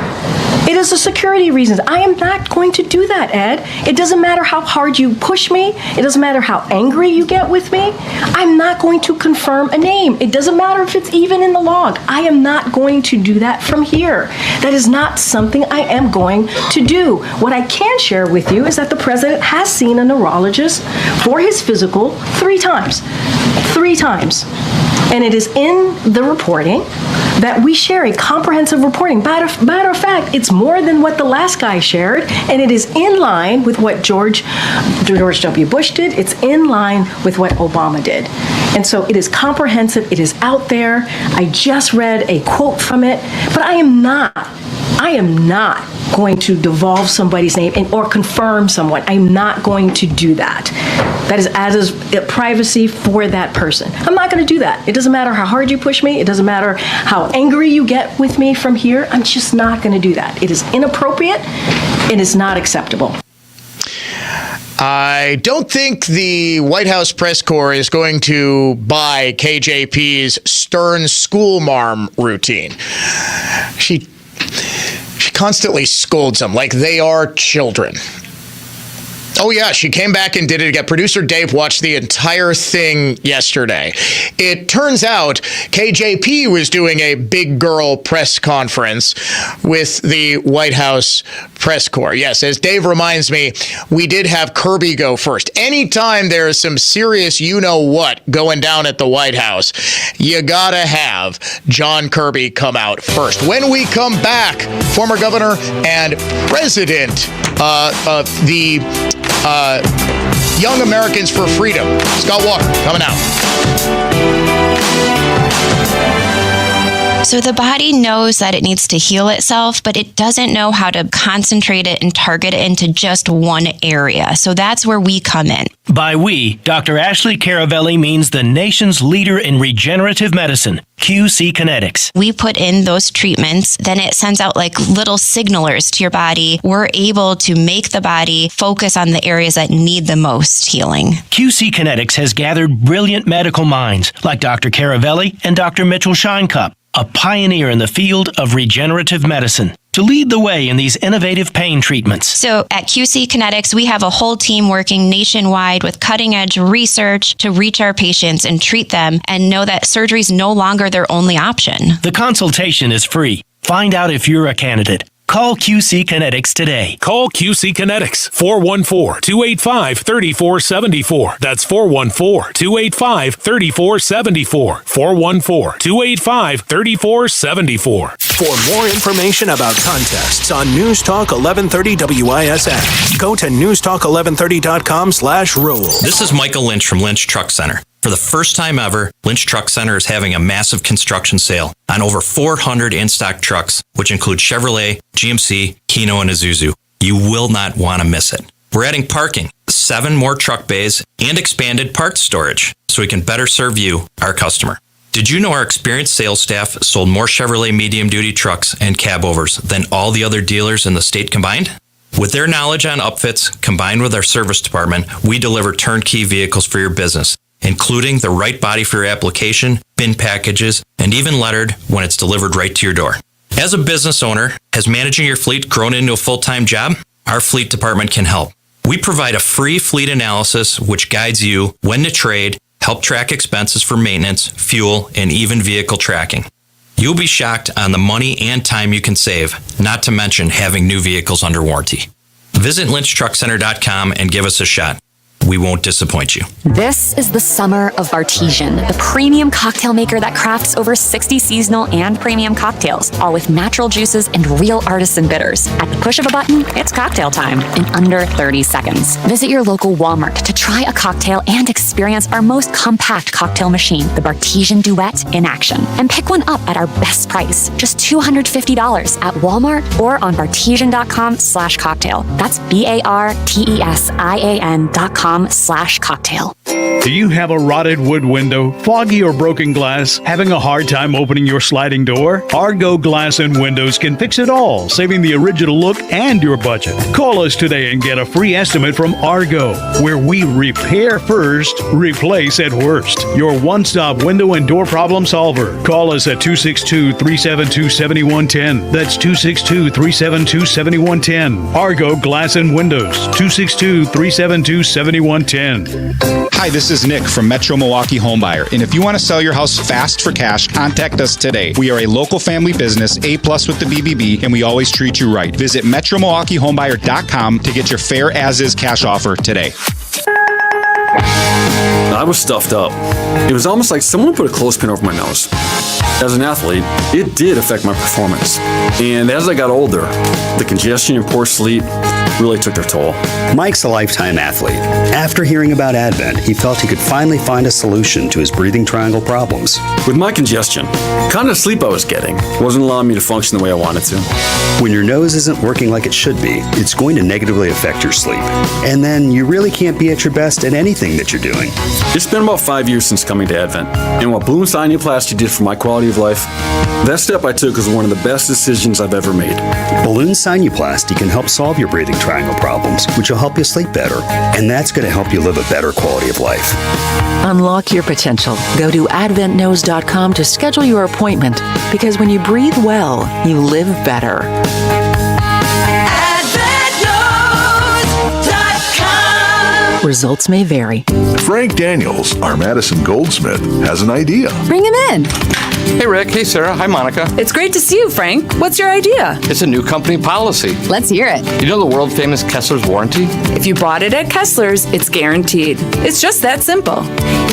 It is the security reasons. I am not going to do that, Ed. It doesn't matter how hard you push me. It doesn't matter how angry you get with me. I'm not going to confirm a name. It doesn't matter if it's even in the log. I am not going to do that from here. That is not something I am going to do. What I can share with you is that the president has seen a neurologist for his physical 3 times. 3 times. And it is in the reporting that we share a comprehensive reporting. Matter of fact, it's more than what the last guy shared, and it is in line with what George W. Bush did. It's in line with what Obama did. And so it is comprehensive. It is out there. I just read a quote from it, but I am not going to divulge somebody's name or confirm someone. I'm not going to do that. That is as privacy for that person. I'm not going to do that. It doesn't matter how hard you push me. It doesn't matter how angry you get with me from here. I'm just not going to do that. It is inappropriate. It is not acceptable.
I don't think the White House press corps is going to buy KJP's stern school marm routine. She constantly scolds them like they are children. Oh, yeah, she came back and did it again. Producer Dave watched the entire thing yesterday. It turns out KJP was doing a big girl press conference with the White House press corps. Yes, as Dave reminds me, we did have Kirby go first. Anytime there's some serious you-know-what going down at the White House, you gotta have John Kirby come out first. When we come back, former governor and president of the Young Americans for Freedom, Scott Walker, coming out.
So the body knows that it needs to heal itself, but it doesn't know how to concentrate it and target it into just one area. So that's where we come in.
By we, Dr. Ashley Caravelli means the nation's leader in regenerative medicine, QC Kinetics.
We put in those treatments, then it sends out like little signalers to your body. We're able to make the body focus on the areas that need the most healing.
QC Kinetics has gathered brilliant medical minds like Dr. Caravelli and Dr. Mitchell Scheinkup, a pioneer in the field of regenerative medicine, to lead the way in these innovative pain treatments.
So at QC Kinetics, we have a whole team working nationwide with cutting-edge research to reach our patients and treat them and know that surgery is no longer their only option.
The consultation is free. Find out if you're a candidate. Call QC Kinetics today.
Call QC Kinetics, 414-285-3474. That's 414-285-3474. 414-285-3474.
For more information about contests on News Talk 1130 WISN, go to newstalk1130.com/rules.
This is Michael Lynch from Lynch Truck Center. For the first time ever, Lynch Truck Center is having a massive construction sale on over 400 in-stock trucks, which include Chevrolet, GMC, Hino, and Isuzu. You will not want to miss it. We're adding parking, 7 more truck bays, and expanded parts storage, so we can better serve you, our customer. Did you know our experienced sales staff sold more Chevrolet medium-duty trucks and cabovers than all the other dealers in the state combined? With their knowledge on upfits, combined with our service department, we deliver turnkey vehicles for your business, including the right body for your application, bin packages, and even lettered when it's delivered right to your door. As a business owner, has managing your fleet grown into a full-time job? Our fleet department can help. We provide a free fleet analysis which guides you when to trade, help track expenses for maintenance, fuel, and even vehicle tracking. You'll be shocked on the money and time you can save, not to mention having new vehicles under warranty. Visit lynchtruckcenter.com and give us a shot. We won't disappoint you.
This is the summer of Bartesian, the premium cocktail maker that crafts over 60 seasonal and premium cocktails, all with natural juices and real artisan bitters. At the push of a button, it's cocktail time in under 30 seconds. Visit your local Walmart to try a cocktail and experience our most compact cocktail machine, the Bartesian Duet, in action. And pick one up at our best price, just $250 at Walmart or on bartesian.com/cocktail. That's BARTESIAN.com/cocktail.
Do you have a rotted wood window, foggy or broken glass, having a hard time opening your sliding door? Argo Glass and Windows can fix it all, saving the original look and your budget. Call us today and get a free estimate from Argo, where we repair first, replace at worst. Your one-stop window and door problem solver. Call us at 262-372-7110. That's 262-372-7110. Argo Glass and Windows, 262-372-7110.
Hi, this is Nick from Metro Milwaukee Homebuyer, and if you want to sell your house fast for cash, contact us today. We are a local family business, A+ with the BBB, and we always treat you right. Visit MetroMilwaukeeHomebuyer.com to get your fair as-is cash offer today.
I was stuffed up. It was almost like someone put a clothespin over my nose. As an athlete, it did affect my performance. And as I got older, the congestion and poor sleep really took their toll.
Mike's a lifetime athlete. After hearing about Advent, he felt he could finally find a solution to his breathing triangle problems.
With my congestion, the kind of sleep I was getting wasn't allowing me to function the way I wanted to.
When your nose isn't working like it should be, it's going to negatively affect your sleep. And then you really can't be at your best at anything that you're doing.
It's been about 5 years since coming to Advent, and what balloon sinuplasty did for my quality of life, that step I took was one of the best decisions I've ever made.
Balloon sinuplasty can help solve your breathing triangle problems, which will help you sleep better, and that's going to help you live a better quality of life.
Unlock your potential. Go to adventknows.com to schedule your appointment, because when you breathe well, you live better. Results may vary.
Frank Daniels, our Madison Goldsmith, has an idea.
Bring him in.
Hey, Rick. Hey, Sarah. Hi, Monica.
It's great to see you, Frank. What's your idea?
It's a new company policy.
Let's hear it.
You know the world-famous Kessler's warranty?
If you bought it at Kessler's, it's guaranteed. It's just that simple.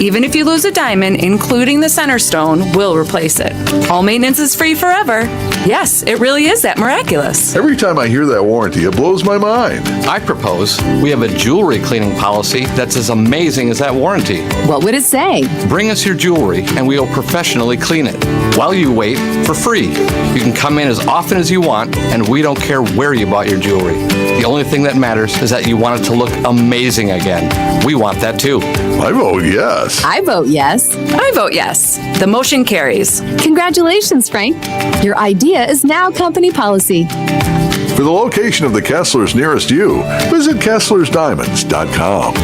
Even if you lose a diamond, including the center stone, we'll replace it. All maintenance is free forever. Yes, it really is that miraculous.
Every time I hear that warranty, it blows my mind.
I propose we have a jewelry cleaning policy that's as amazing as that warranty.
What would it say?
Bring us your jewelry and we will professionally clean it. While you wait, for free. You can come in as often as you want, and we don't care where you bought your jewelry. The only thing that matters is that you want it to look amazing again. We want that too.
I vote yes.
I vote yes. I vote yes. The motion carries.
Congratulations, Frank. Your idea is now company policy.
For the location of the Kesslers nearest you, visit KesslersDiamonds.com.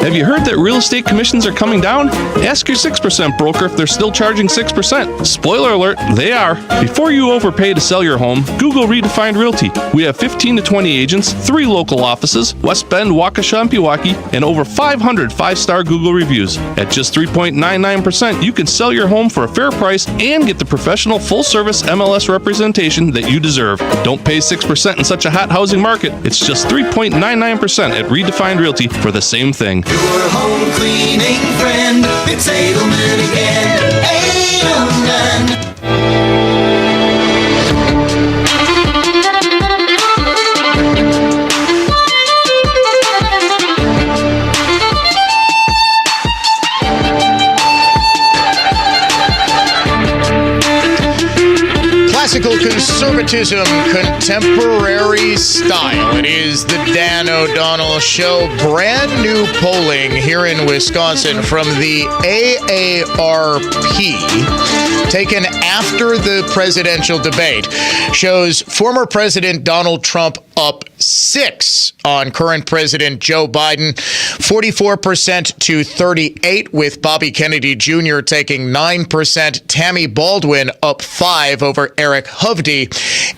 Have you heard that real estate commissions are coming down? Ask your 6% broker if they're still charging 6%. Spoiler alert, they are. Before you overpay to sell your home, Google Redefined Realty. We have 15 to 20 agents, 3 local offices, West Bend, Waukesha, and Pewaukee, and over 500 5-star Google reviews. At just 3.99%, you can sell your home for a fair price and get the professional full-service MLS representation that you deserve. Don't pay 6% in such a hot housing market. It's just 3.99% at Redefined Realty for the same thing.
Your home cleaning friend, it's Edelman again. Edelman.
Classical conservatism, contemporary style. It is the Dan O'Donnell Show. Brand new polling here in Wisconsin from the AARP, taken after the presidential debate, shows former President Donald Trump up 6 on current President Joe Biden, 44% to 38, with Bobby Kennedy Jr. taking 9%. Tammy Baldwin up 5 over Eric Hovde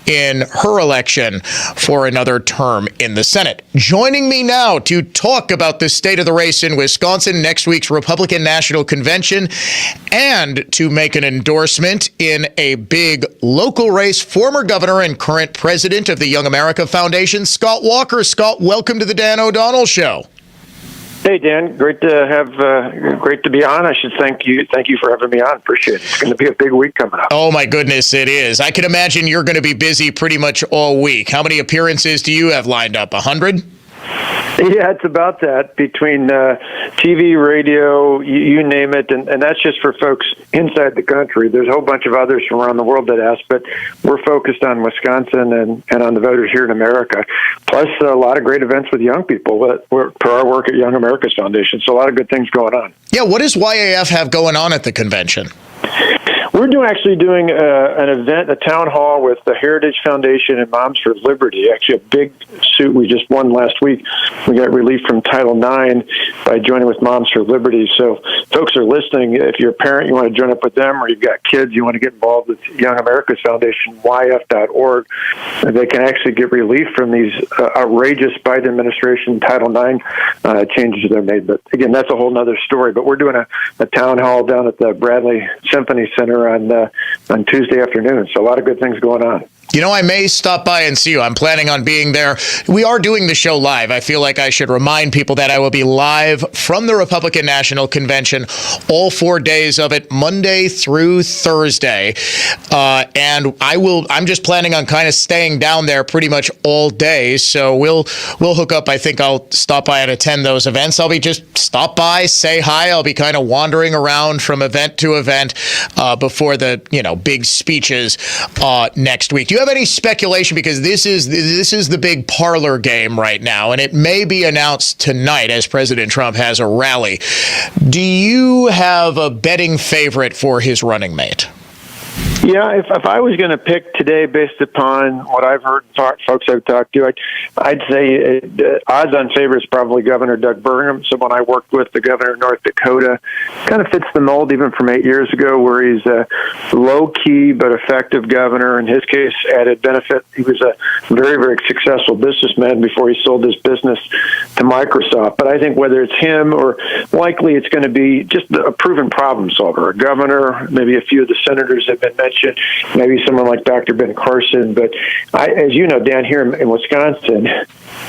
in her election for another term in the Senate. Joining me now to talk about the state of the race in Wisconsin, next week's Republican National Convention, and to make an endorsement in a big local race, former governor and current president of the Young America Foundation, Scott Walker. Scott, welcome to the Dan O'Donnell Show.
Hey, Dan. Great to be on. I should thank you for having me on. Appreciate it. It's going to be a big week coming up.
Oh, my goodness, it is. I can imagine you're going to be busy pretty much all week. How many appearances do you have lined up? 100?
Yeah, it's about that, between TV, radio, you name it, and that's just for folks inside the country. There's a whole bunch of others from around the world that ask, but we're focused on Wisconsin and on the voters here in America, plus a lot of great events with young people for our work at Young America's Foundation, so a lot of good things going on.
Yeah, what does YAF have going on at the convention?
We're actually doing an event, a town hall with the Heritage Foundation and Moms for Liberty. Actually, a big suit we just won last week. We got relief from Title IX by joining with Moms for Liberty. So folks are listening. If you're a parent, you want to join up with them, or you've got kids, you want to get involved with Young America's Foundation, YF.org. They can actually get relief from these outrageous Biden administration Title IX changes they're made. But again, that's a whole other story. But we're doing a town hall down at the Bradley Symphony Center on Tuesday afternoon. So a lot of good things going on.
You know, I may stop by and see you. I'm planning on being there. We are doing the show live. I feel like I should remind people that I will be live from the Republican National Convention all 4 days of it, Monday through Thursday. And I'm just planning on kind of staying down there pretty much all day. So we'll hook up. I think I'll stop by and attend those events. I'll be just stop by, say hi. I'll be kind of wandering around from event to event before the, big speeches next week. Do you have any speculation, because this is the big parlor game right now, and it may be announced tonight as President Trump has a rally. Do you have a betting favorite for his running mate?
Yeah, if I was going to pick today based upon what I've heard folks I've talked to, I'd say odds-on favorite is probably Governor Doug Burgum, someone I worked with, the governor of North Dakota. Kind of fits the mold even from 8 years ago, where he's a low-key but effective governor. In his case, added benefit. He was a very, very successful businessman before he sold his business to Microsoft. But I think whether it's him or likely it's going to be just a proven problem solver, a governor, maybe a few of the senators have been mentioned, maybe someone like Dr. Ben Carson. But as you know, down here in Wisconsin,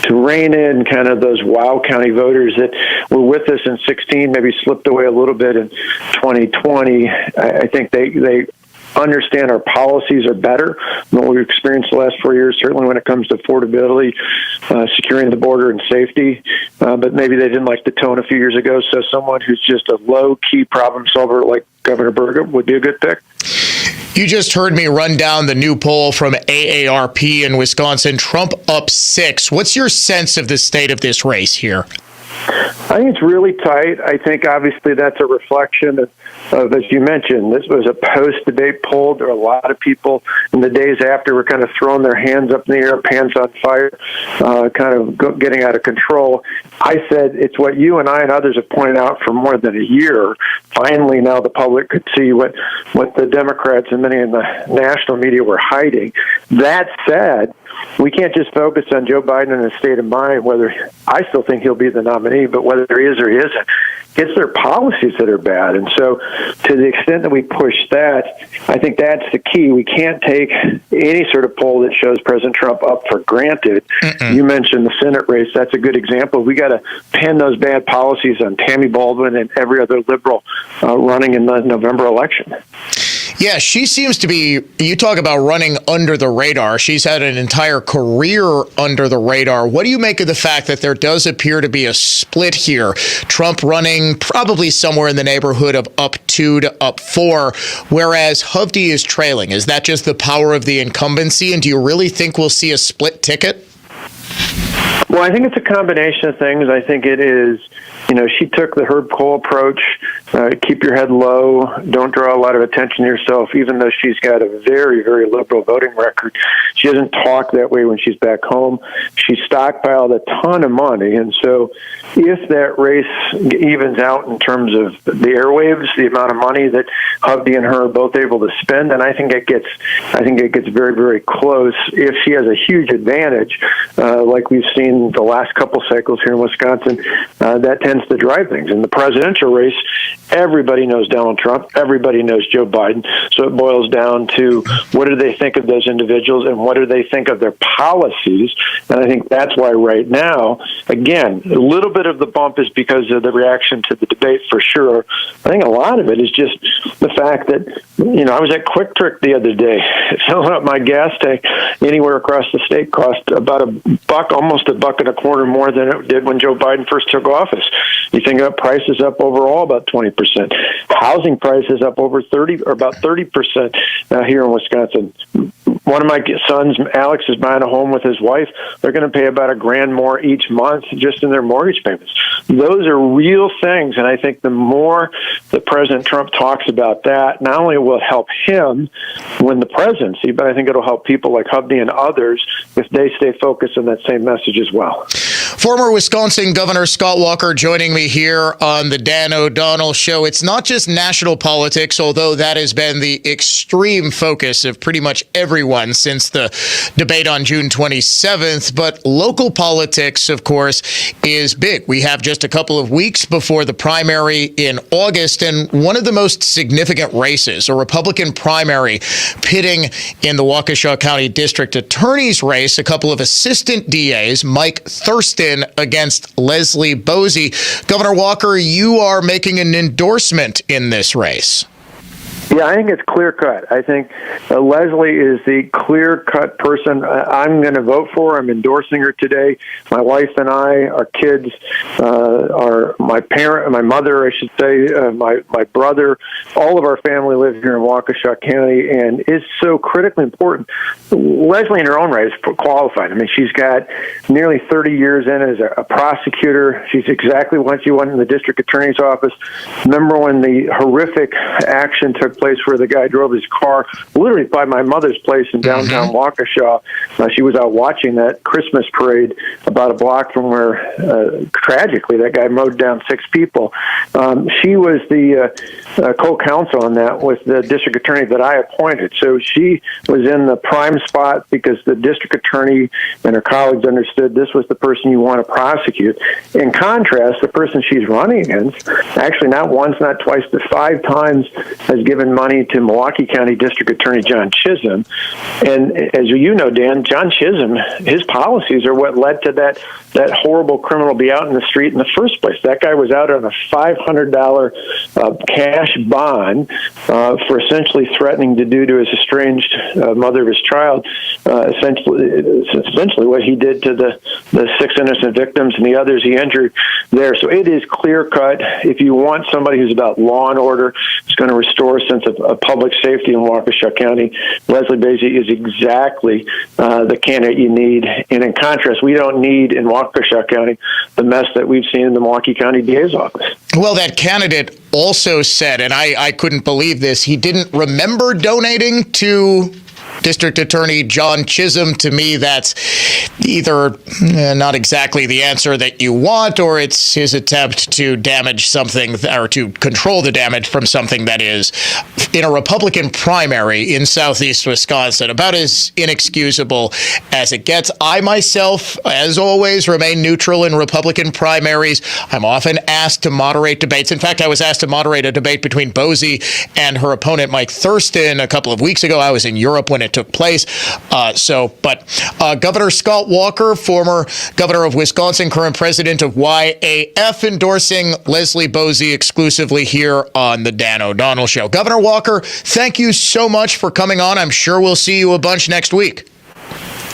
to rein in kind of those Wow County voters that were with us in 16, maybe slipped away a little bit in 2020, I think they understand our policies are better than what we've experienced the last 4 years, certainly when it comes to affordability, securing the border, and safety. But maybe they didn't like the tone a few years ago. So someone who's just a low-key problem solver like Governor Burgum would be a good pick.
You just heard me run down the new poll from AARP in Wisconsin. Trump up 6. What's your sense of the state of this race here?
I think it's really tight. I think obviously that's a reflection of, as you mentioned, this was a post-debate poll. There were a lot of people in the days after were kind of throwing their hands up in the air, pants on fire, kind of getting out of control. I said it's what you and I and others have pointed out for more than a year. Finally, now the public could see what the Democrats and many in the national media were hiding. That said, we can't just focus on Joe Biden and his state of mind, whether I still think he'll be the nominee, but whether he is or he isn't. It's their policies that are bad. And so to the extent that we push that, I think that's the key. We can't take any sort of poll that shows President Trump up for granted. You mentioned the Senate race. That's a good example. We got to pin those bad policies on Tammy Baldwin and every other liberal running in the November election.
Yeah, she seems to be, you talk about running under the radar. She's had an entire career under the radar. What do you make of the fact that there does appear to be a split here? Trump running probably somewhere in the neighborhood of up 2 to up 4, whereas Hovde is trailing. Is that just the power of the incumbency? And do you really think we'll see a split ticket?
Well, I think it's a combination of things. I think it is, she took the Herb Kohl approach, keep your head low, don't draw a lot of attention to yourself, even though she's got a very, very liberal voting record. She doesn't talk that way when she's back home. She stockpiled a ton of money, and so if that race evens out in terms of the airwaves, the amount of money that Hovde and her are both able to spend, then I think it gets very, very close. If she has a huge advantage, like we've seen the last couple cycles here in Wisconsin, that tends to drive things. In the presidential race, everybody knows Donald Trump, everybody knows Joe Biden, so it boils down to what do they think of those individuals and what do they think of their policies. And I think that's why right now, again, a little bit of the bump is because of the reaction to the debate for sure. I think a lot of it is just the fact that, I was at Quick Trip the other day, filling up my gas tank anywhere across the state cost about $1, almost $1.25 more than it did when Joe Biden first took office. You think about prices up overall about 20%. Housing prices up over about 30% here in Wisconsin. One of my sons, Alex, is buying a home with his wife. They're going to pay about $1,000 more each month just in their mortgage payments. Those are real things, and I think the more that President Trump talks about that, not only will it help him win the presidency, but I think it'll help people like Hovde and others if they stay focused on that same message as well.
Former Wisconsin Governor Scott Walker joining me here on the Dan O'Donnell Show. It's not just national politics, although that has been the extreme focus of pretty much everyone since the debate on June 27th, but local politics, of course, is big. We have just a couple of weeks before the primary in August, and one of the most significant races, a Republican primary pitting in the Waukesha County District Attorney's race, a couple of assistant DAs, Mike Thurston against Leslie Boese. Governor Walker, you are making an endorsement in this race.
Yeah, I think it's clear-cut. I think Leslie is the clear-cut person I'm going to vote for. I'm endorsing her today. My wife and I, our kids, my mother, I should say, my brother, all of our family live here in Waukesha County, and it's so critically important. Leslie, in her own right, is qualified. I mean, she's got nearly 30 years in as a prosecutor. She's exactly what she wanted in the district attorney's office. Remember when the horrific action took place where the guy drove his car literally by my mother's place in downtown Waukesha? She was out watching that Christmas parade about a block from where, tragically, that guy mowed down 6 people. She was the co-counsel on that with the district attorney that I appointed. So she was in the prime spot because the district attorney and her colleagues understood this was the person you want to prosecute. In contrast, the person she's running against, actually not once, not twice, but 5 times has given money to Milwaukee County District Attorney John Chisholm. And as you know, Dan, John Chisholm, his policies are what led to that horrible criminal be out in the street in the first place. That guy was out on a $500 cash bond for essentially threatening to do to his estranged mother of his child, essentially what he did to the 6 innocent victims and the others he injured there. So it is clear-cut. If you want somebody who's about law and order, who's going to restore a sense of public safety in Waukesha County, Leslie Boese is exactly the candidate you need. And in contrast, we don't need in Waukesha County the mess that we've seen in the Milwaukee County DA's office.
Well, that candidate also said, and I couldn't believe this, he didn't remember donating to District Attorney John Chisholm. To me, that's either not exactly the answer that you want, or it's his attempt to damage something or to control the damage from something that is, in a Republican primary in southeast Wisconsin, about as inexcusable as it gets. I myself, as always, remain neutral in Republican primaries. I'm often asked to moderate debates. In fact, I was asked to moderate a debate between Boese and her opponent, Mike Thurston, a couple of weeks ago. I was in Europe when it took place. Governor Scott Walker, former governor of Wisconsin, current president of YAF, endorsing Leslie Boese exclusively here on the Dan O'Donnell Show. Governor Walker, thank you so much for coming on. I'm sure we'll see you a bunch next week.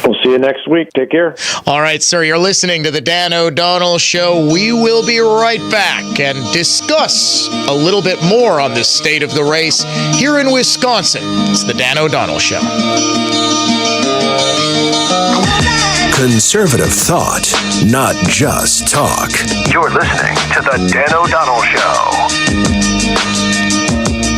We'll see you next week. Take care.
All right, sir. You're listening to the Dan O'Donnell Show. We will be right back and discuss a little bit more on the state of the race here in Wisconsin. It's the Dan O'Donnell Show.
Conservative thought, not just talk.
You're listening to the Dan O'Donnell Show.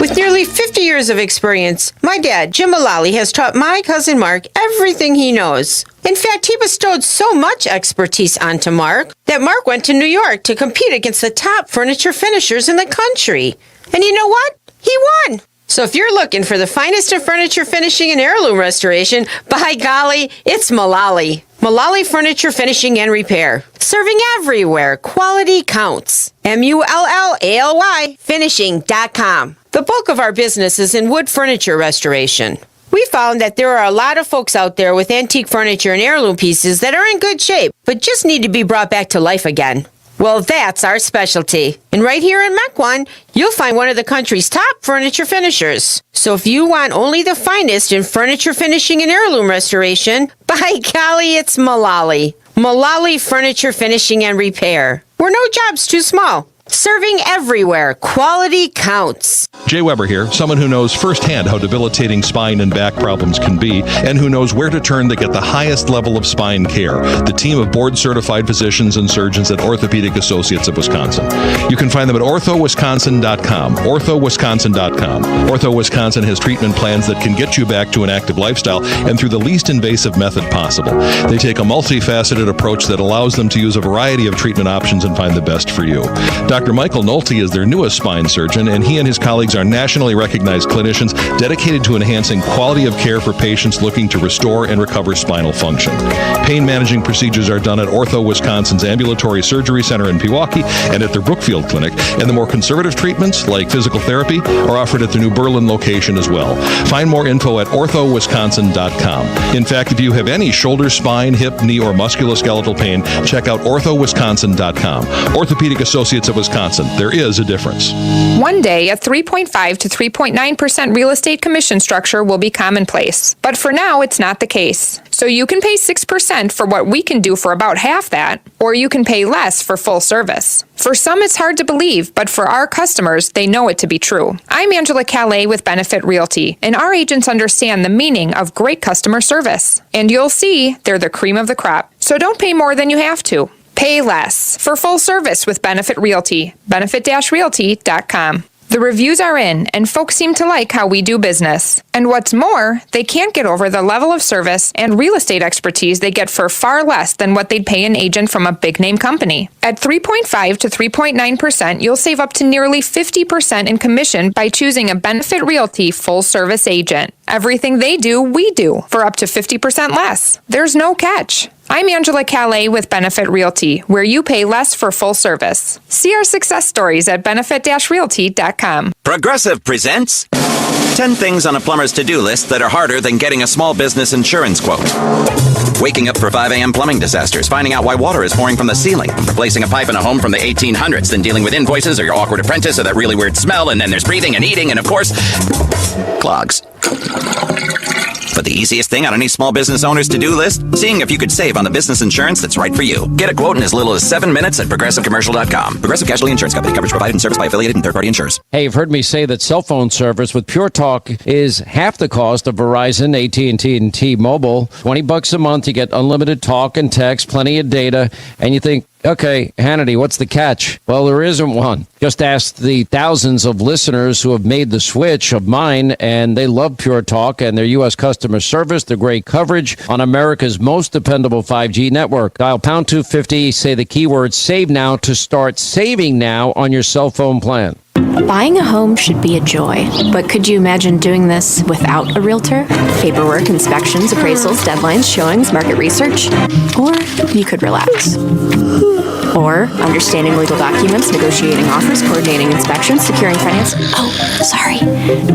With nearly 50 years of experience, my dad, Jim Mullally, has taught my cousin Mark everything he knows. In fact, he bestowed so much expertise onto Mark that Mark went to New York to compete against the top furniture finishers in the country. And you know what? He won. So if you're looking for the finest in furniture finishing and heirloom restoration, by golly, it's Mullally. Mullally Furniture Finishing and Repair. Serving everywhere. Quality counts. MULLALY finishing.com. The bulk of our business is in wood furniture restoration. We found that there are a lot of folks out there with antique furniture and heirloom pieces that are in good shape, but just need to be brought back to life again. Well, that's our specialty. And right here in Mequon, you'll find one of the country's top furniture finishers. So if you want only the finest in furniture finishing and heirloom restoration, by golly, it's Mullally. Mullally Furniture Finishing and Repair. Where no job's too small. Serving everywhere. Quality counts.
Jay Weber here, someone who knows firsthand how debilitating spine and back problems can be, and who knows where to turn to get the highest level of spine care. The team of board-certified physicians and surgeons at Orthopedic Associates of Wisconsin. You can find them at orthowisconsin.com. orthowisconsin.com. Ortho Wisconsin has treatment plans that can get you back to an active lifestyle and through the least invasive method possible. They take a multifaceted approach that allows them to use a variety of treatment options and find the best for you. Dr. Michael Nolte is their newest spine surgeon, and he and his colleagues are nationally recognized clinicians dedicated to enhancing quality of care for patients looking to restore and recover spinal function. Pain managing procedures are done at Ortho Wisconsin's Ambulatory Surgery Center in Pewaukee and at their Brookfield Clinic, and the more conservative treatments, like physical therapy, are offered at their new Berlin location as well. Find more info at orthowisconsin.com. In fact, if you have any shoulder, spine, hip, knee, or musculoskeletal pain, check out orthowisconsin.com. Orthopedic Associates of Wisconsin. There is a difference.
One day, a 3.5 to 3.9% real estate commission structure will be commonplace. But for now, it's not the case. So you can pay 6% for what we can do for about half that, or you can pay less for full service. For some, it's hard to believe, but for our customers, they know it to be true. I'm Angela Calais with Benefit Realty, and our agents understand the meaning of great customer service. And you'll see they're the cream of the crop. So don't pay more than you have to. Pay less for full service with Benefit Realty. Benefit-realty.com. The reviews are in, and folks seem to like how we do business. And what's more, they can't get over the level of service and real estate expertise they get for far less than what they'd pay an agent from a big-name company. At 3.5 to 3.9%, you'll save up to nearly 50% in commission by choosing a Benefit Realty full-service agent. Everything they do, we do, for up to 50% less. There's no catch. I'm Angela Calais with Benefit Realty, where you pay less for full service. See our success stories at benefit-realty.com.
Progressive presents 10 things on a plumber's to-do list that are harder than getting a small business insurance quote. Waking up for 5 a.m. plumbing disasters, finding out why water is pouring from the ceiling, replacing a pipe in a home from the 1800s, then dealing with invoices or your awkward apprentice or that really weird smell, and then there's breathing and eating and, of course, clogs. But the easiest thing on any small business owner's to-do list? Seeing if you could save on the business insurance that's right for you. Get a quote in as little as 7 minutes at progressivecommercial.com. Progressive Casualty Insurance Company. Coverage provided and serviced by affiliated and third-party insurers.
Hey, you've heard me say that cell phone service with Pure Talk is half the cost of Verizon, AT&T, and T-Mobile. $20 a month, you get unlimited talk and text, plenty of data, and you think, okay, Hannity, what's the catch? Well, there isn't one. Just ask the thousands of listeners who have made the switch of mine, and they love Pure Talk and their U.S. customer service, their great coverage on America's most dependable 5G network. Dial pound 250, say the keyword save now to start saving now on your cell phone plan.
Buying a home should be a joy, but could you imagine doing this without a realtor? Paperwork, inspections, appraisals, deadlines, showings, market research? Or you could relax. Or understanding legal documents, negotiating offers, coordinating inspections, securing financing. Oh, sorry.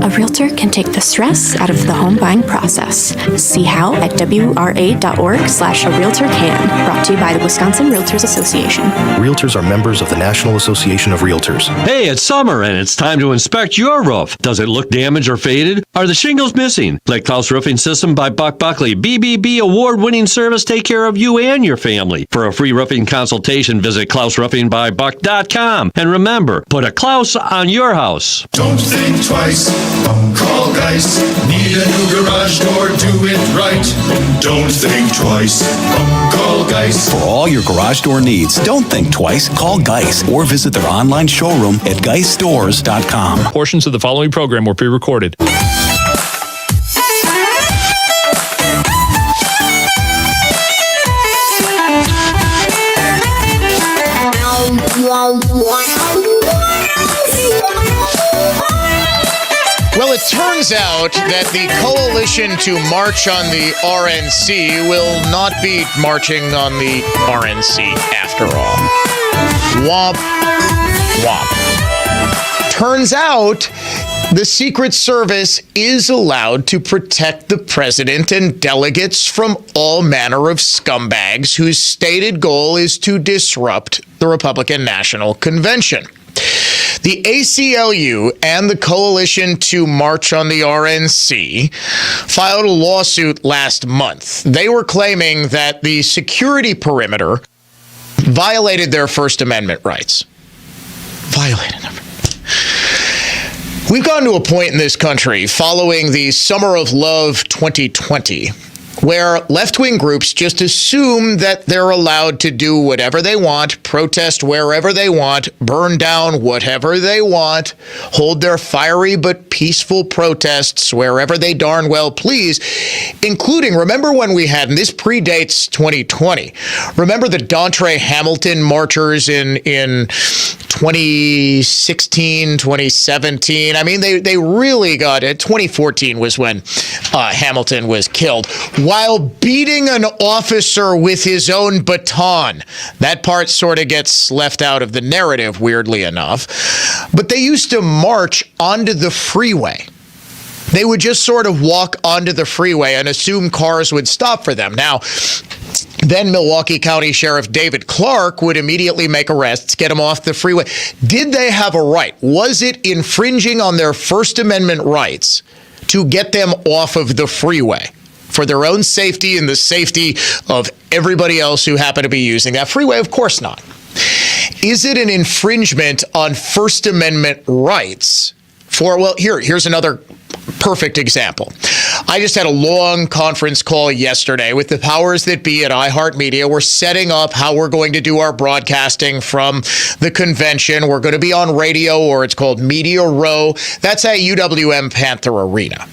A realtor can take the stress out of the home buying process. See how at wra.org/a-realtor-can. Brought to you by the Wisconsin Realtors Association.
Realtors are members of the National Association of Realtors.
Hey, it's summer and it's time to inspect your roof. Does it look damaged or faded? Are the shingles missing? Let Klaus Roofing System by Buck Buckley, BBB award-winning service, take care of you and your family. For a free roofing consultation, visit KlausRoofingByBuck.com. And remember, put a Klaus on your house.
Don't think twice. Call Geis. Need a new garage door? Do it right. Don't think twice. Call Geis.
For all your garage door needs, don't think twice. Call Geis or visit their online showroom at GeisStores.com.
Portions of the following program were pre-recorded.
Well, it turns out that the coalition to march on the RNC will not be marching on the RNC after all. Womp, womp. Turns out the Secret Service is allowed to protect the president and delegates from all manner of scumbags whose stated goal is to disrupt the Republican National Convention. The ACLU and the Coalition to March on the RNC filed a lawsuit last month. They were claiming that the security perimeter violated their First Amendment rights. Violating them. We've gotten to a point in this country following the Summer of Love 2020 where left-wing groups just assume that they're allowed to do whatever they want, protest wherever they want, burn down whatever they want, hold their fiery but peaceful protests wherever they darn well please, including, remember when we had, and this predates 2020, remember the Dontre Hamilton marchers in 2016, 2017. I mean, they really got it. 2014 was when Hamilton was killed while beating an officer with his own baton. That part sort of gets left out of the narrative, weirdly enough. But they used to march onto the freeway. They would just sort of walk onto the freeway and assume cars would stop for them. Now, then Milwaukee County Sheriff David Clark would immediately make arrests, get them off the freeway. Did they have a right? Was it infringing on their First Amendment rights to get them off of the freeway for their own safety and the safety of everybody else who happened to be using that freeway? Of course not. Is it an infringement on First Amendment rights for, well, here's another perfect example. I just had a long conference call yesterday with the powers that be at iHeartMedia. We're setting up how we're going to do our broadcasting from the convention. We're going to be on radio, or it's called Media Row. That's at UWM Panther Arena.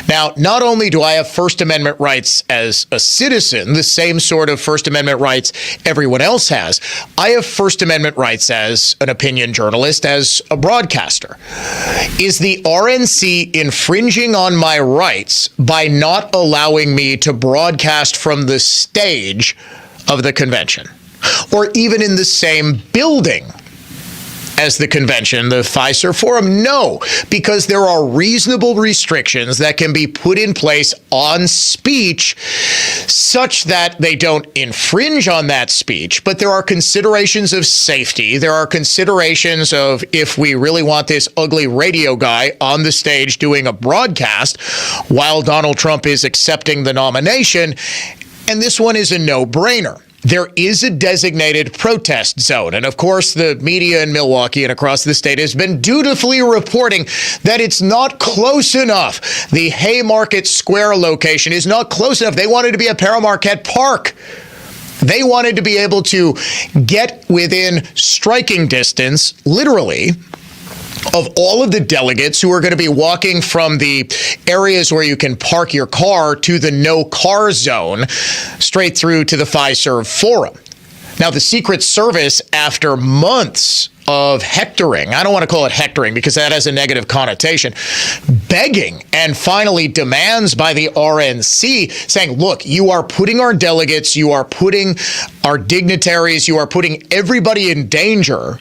Now, not only do I have First Amendment rights as a citizen, the same sort of First Amendment rights everyone else has, I have First Amendment rights as an opinion journalist, as a broadcaster. Is the RNC infringing on my rights by not allowing me to broadcast from the stage of the convention, or even in the same building as the convention, the Pfizer Forum? No, because there are reasonable restrictions that can be put in place on speech such that they don't infringe on that speech, but there are considerations of safety. There are considerations of, if we really want this ugly radio guy on the stage doing a broadcast while Donald Trump is accepting the nomination, and this one is a no-brainer. There is a designated protest zone. And of course, the media in Milwaukee and across the state has been dutifully reporting that it's not close enough. The Haymarket Square location is not close enough. They wanted to be at Paramarquette Park. They wanted to be able to get within striking distance, literally, of all of the delegates who are going to be walking from the areas where you can park your car to the no-car zone, straight through to the Pfizer Forum. Now, the Secret Service, after months of hectoring, I don't want to call it hectoring because that has a negative connotation, begging and finally demands by the RNC saying, look, you are putting our delegates, you are putting our dignitaries, you are putting everybody in danger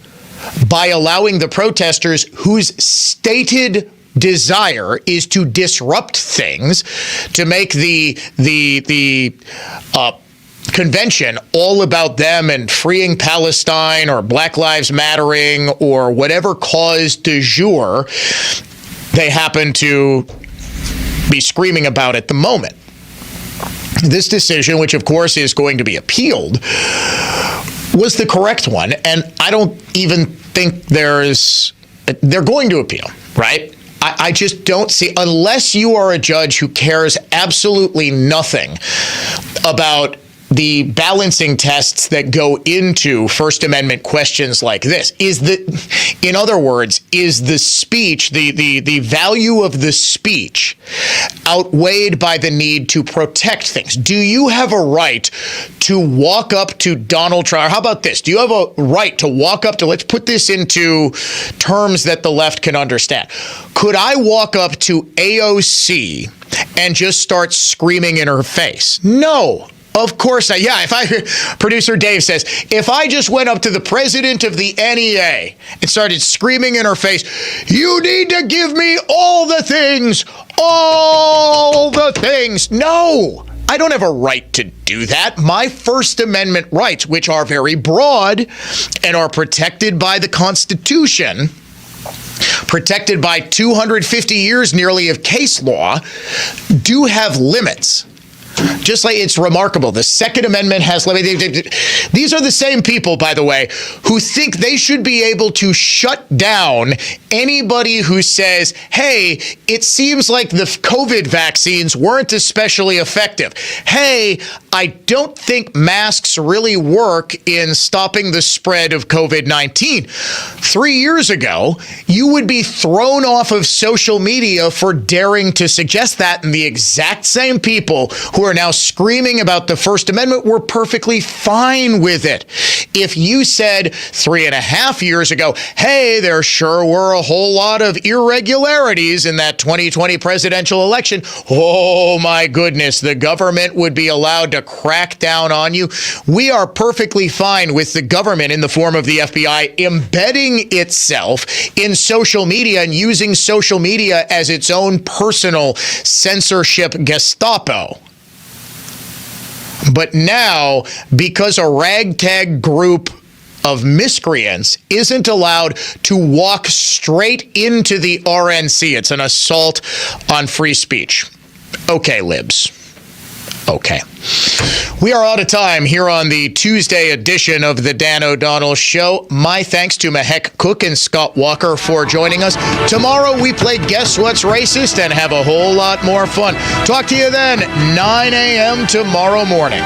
by allowing the protesters whose stated desire is to disrupt things, to make the convention all about them and freeing Palestine or Black Lives Mattering or whatever cause du jour they happen to be screaming about at the moment. This decision, which of course is going to be appealed, was the correct one, and I don't even think they're going to appeal, right? I just don't see, unless you are a judge who cares absolutely nothing about the balancing tests that go into First Amendment questions like this. In other words, is the speech, the value of the speech outweighed by the need to protect things? Do you have a right to walk up to Donald Trump? How about this? Do you have a right to walk up to, let's put this into terms that the left can understand. Could I walk up to AOC and just start screaming in her face? No. Of course not. Yeah, producer Dave says, if I just went up to the president of the NEA and started screaming in her face, you need to give me all the things. No, I don't have a right to do that. My First Amendment rights, which are very broad and are protected by the Constitution, protected by 250 years nearly of case law, do have limits. Just like it's remarkable. The Second Amendment has... These are the same people, by the way, who think they should be able to shut down anybody who says, hey, it seems like the COVID vaccines weren't especially effective. Hey, I don't think masks really work in stopping the spread of COVID-19. 3 years ago, you would be thrown off of social media for daring to suggest that, and the exact same people who are now screaming about the First Amendment were perfectly fine with it. If you said 3.5 years ago, hey, there sure were a whole lot of irregularities in that 2020 presidential election, oh my goodness, the government would be allowed to crack down on you. We are perfectly fine with the government in the form of the FBI embedding itself in social media and using social media as its own personal censorship Gestapo. But now, because a ragtag group of miscreants isn't allowed to walk straight into the RNC, it's an assault on free speech. Okay, libs. Okay. We are out of time here on the Tuesday edition of the Dan O'Donnell Show. My thanks to Mace Cook and Scott Walker for joining us. Tomorrow we play Guess What's Racist and have a whole lot more fun. Talk to you then, 9 a.m. tomorrow morning.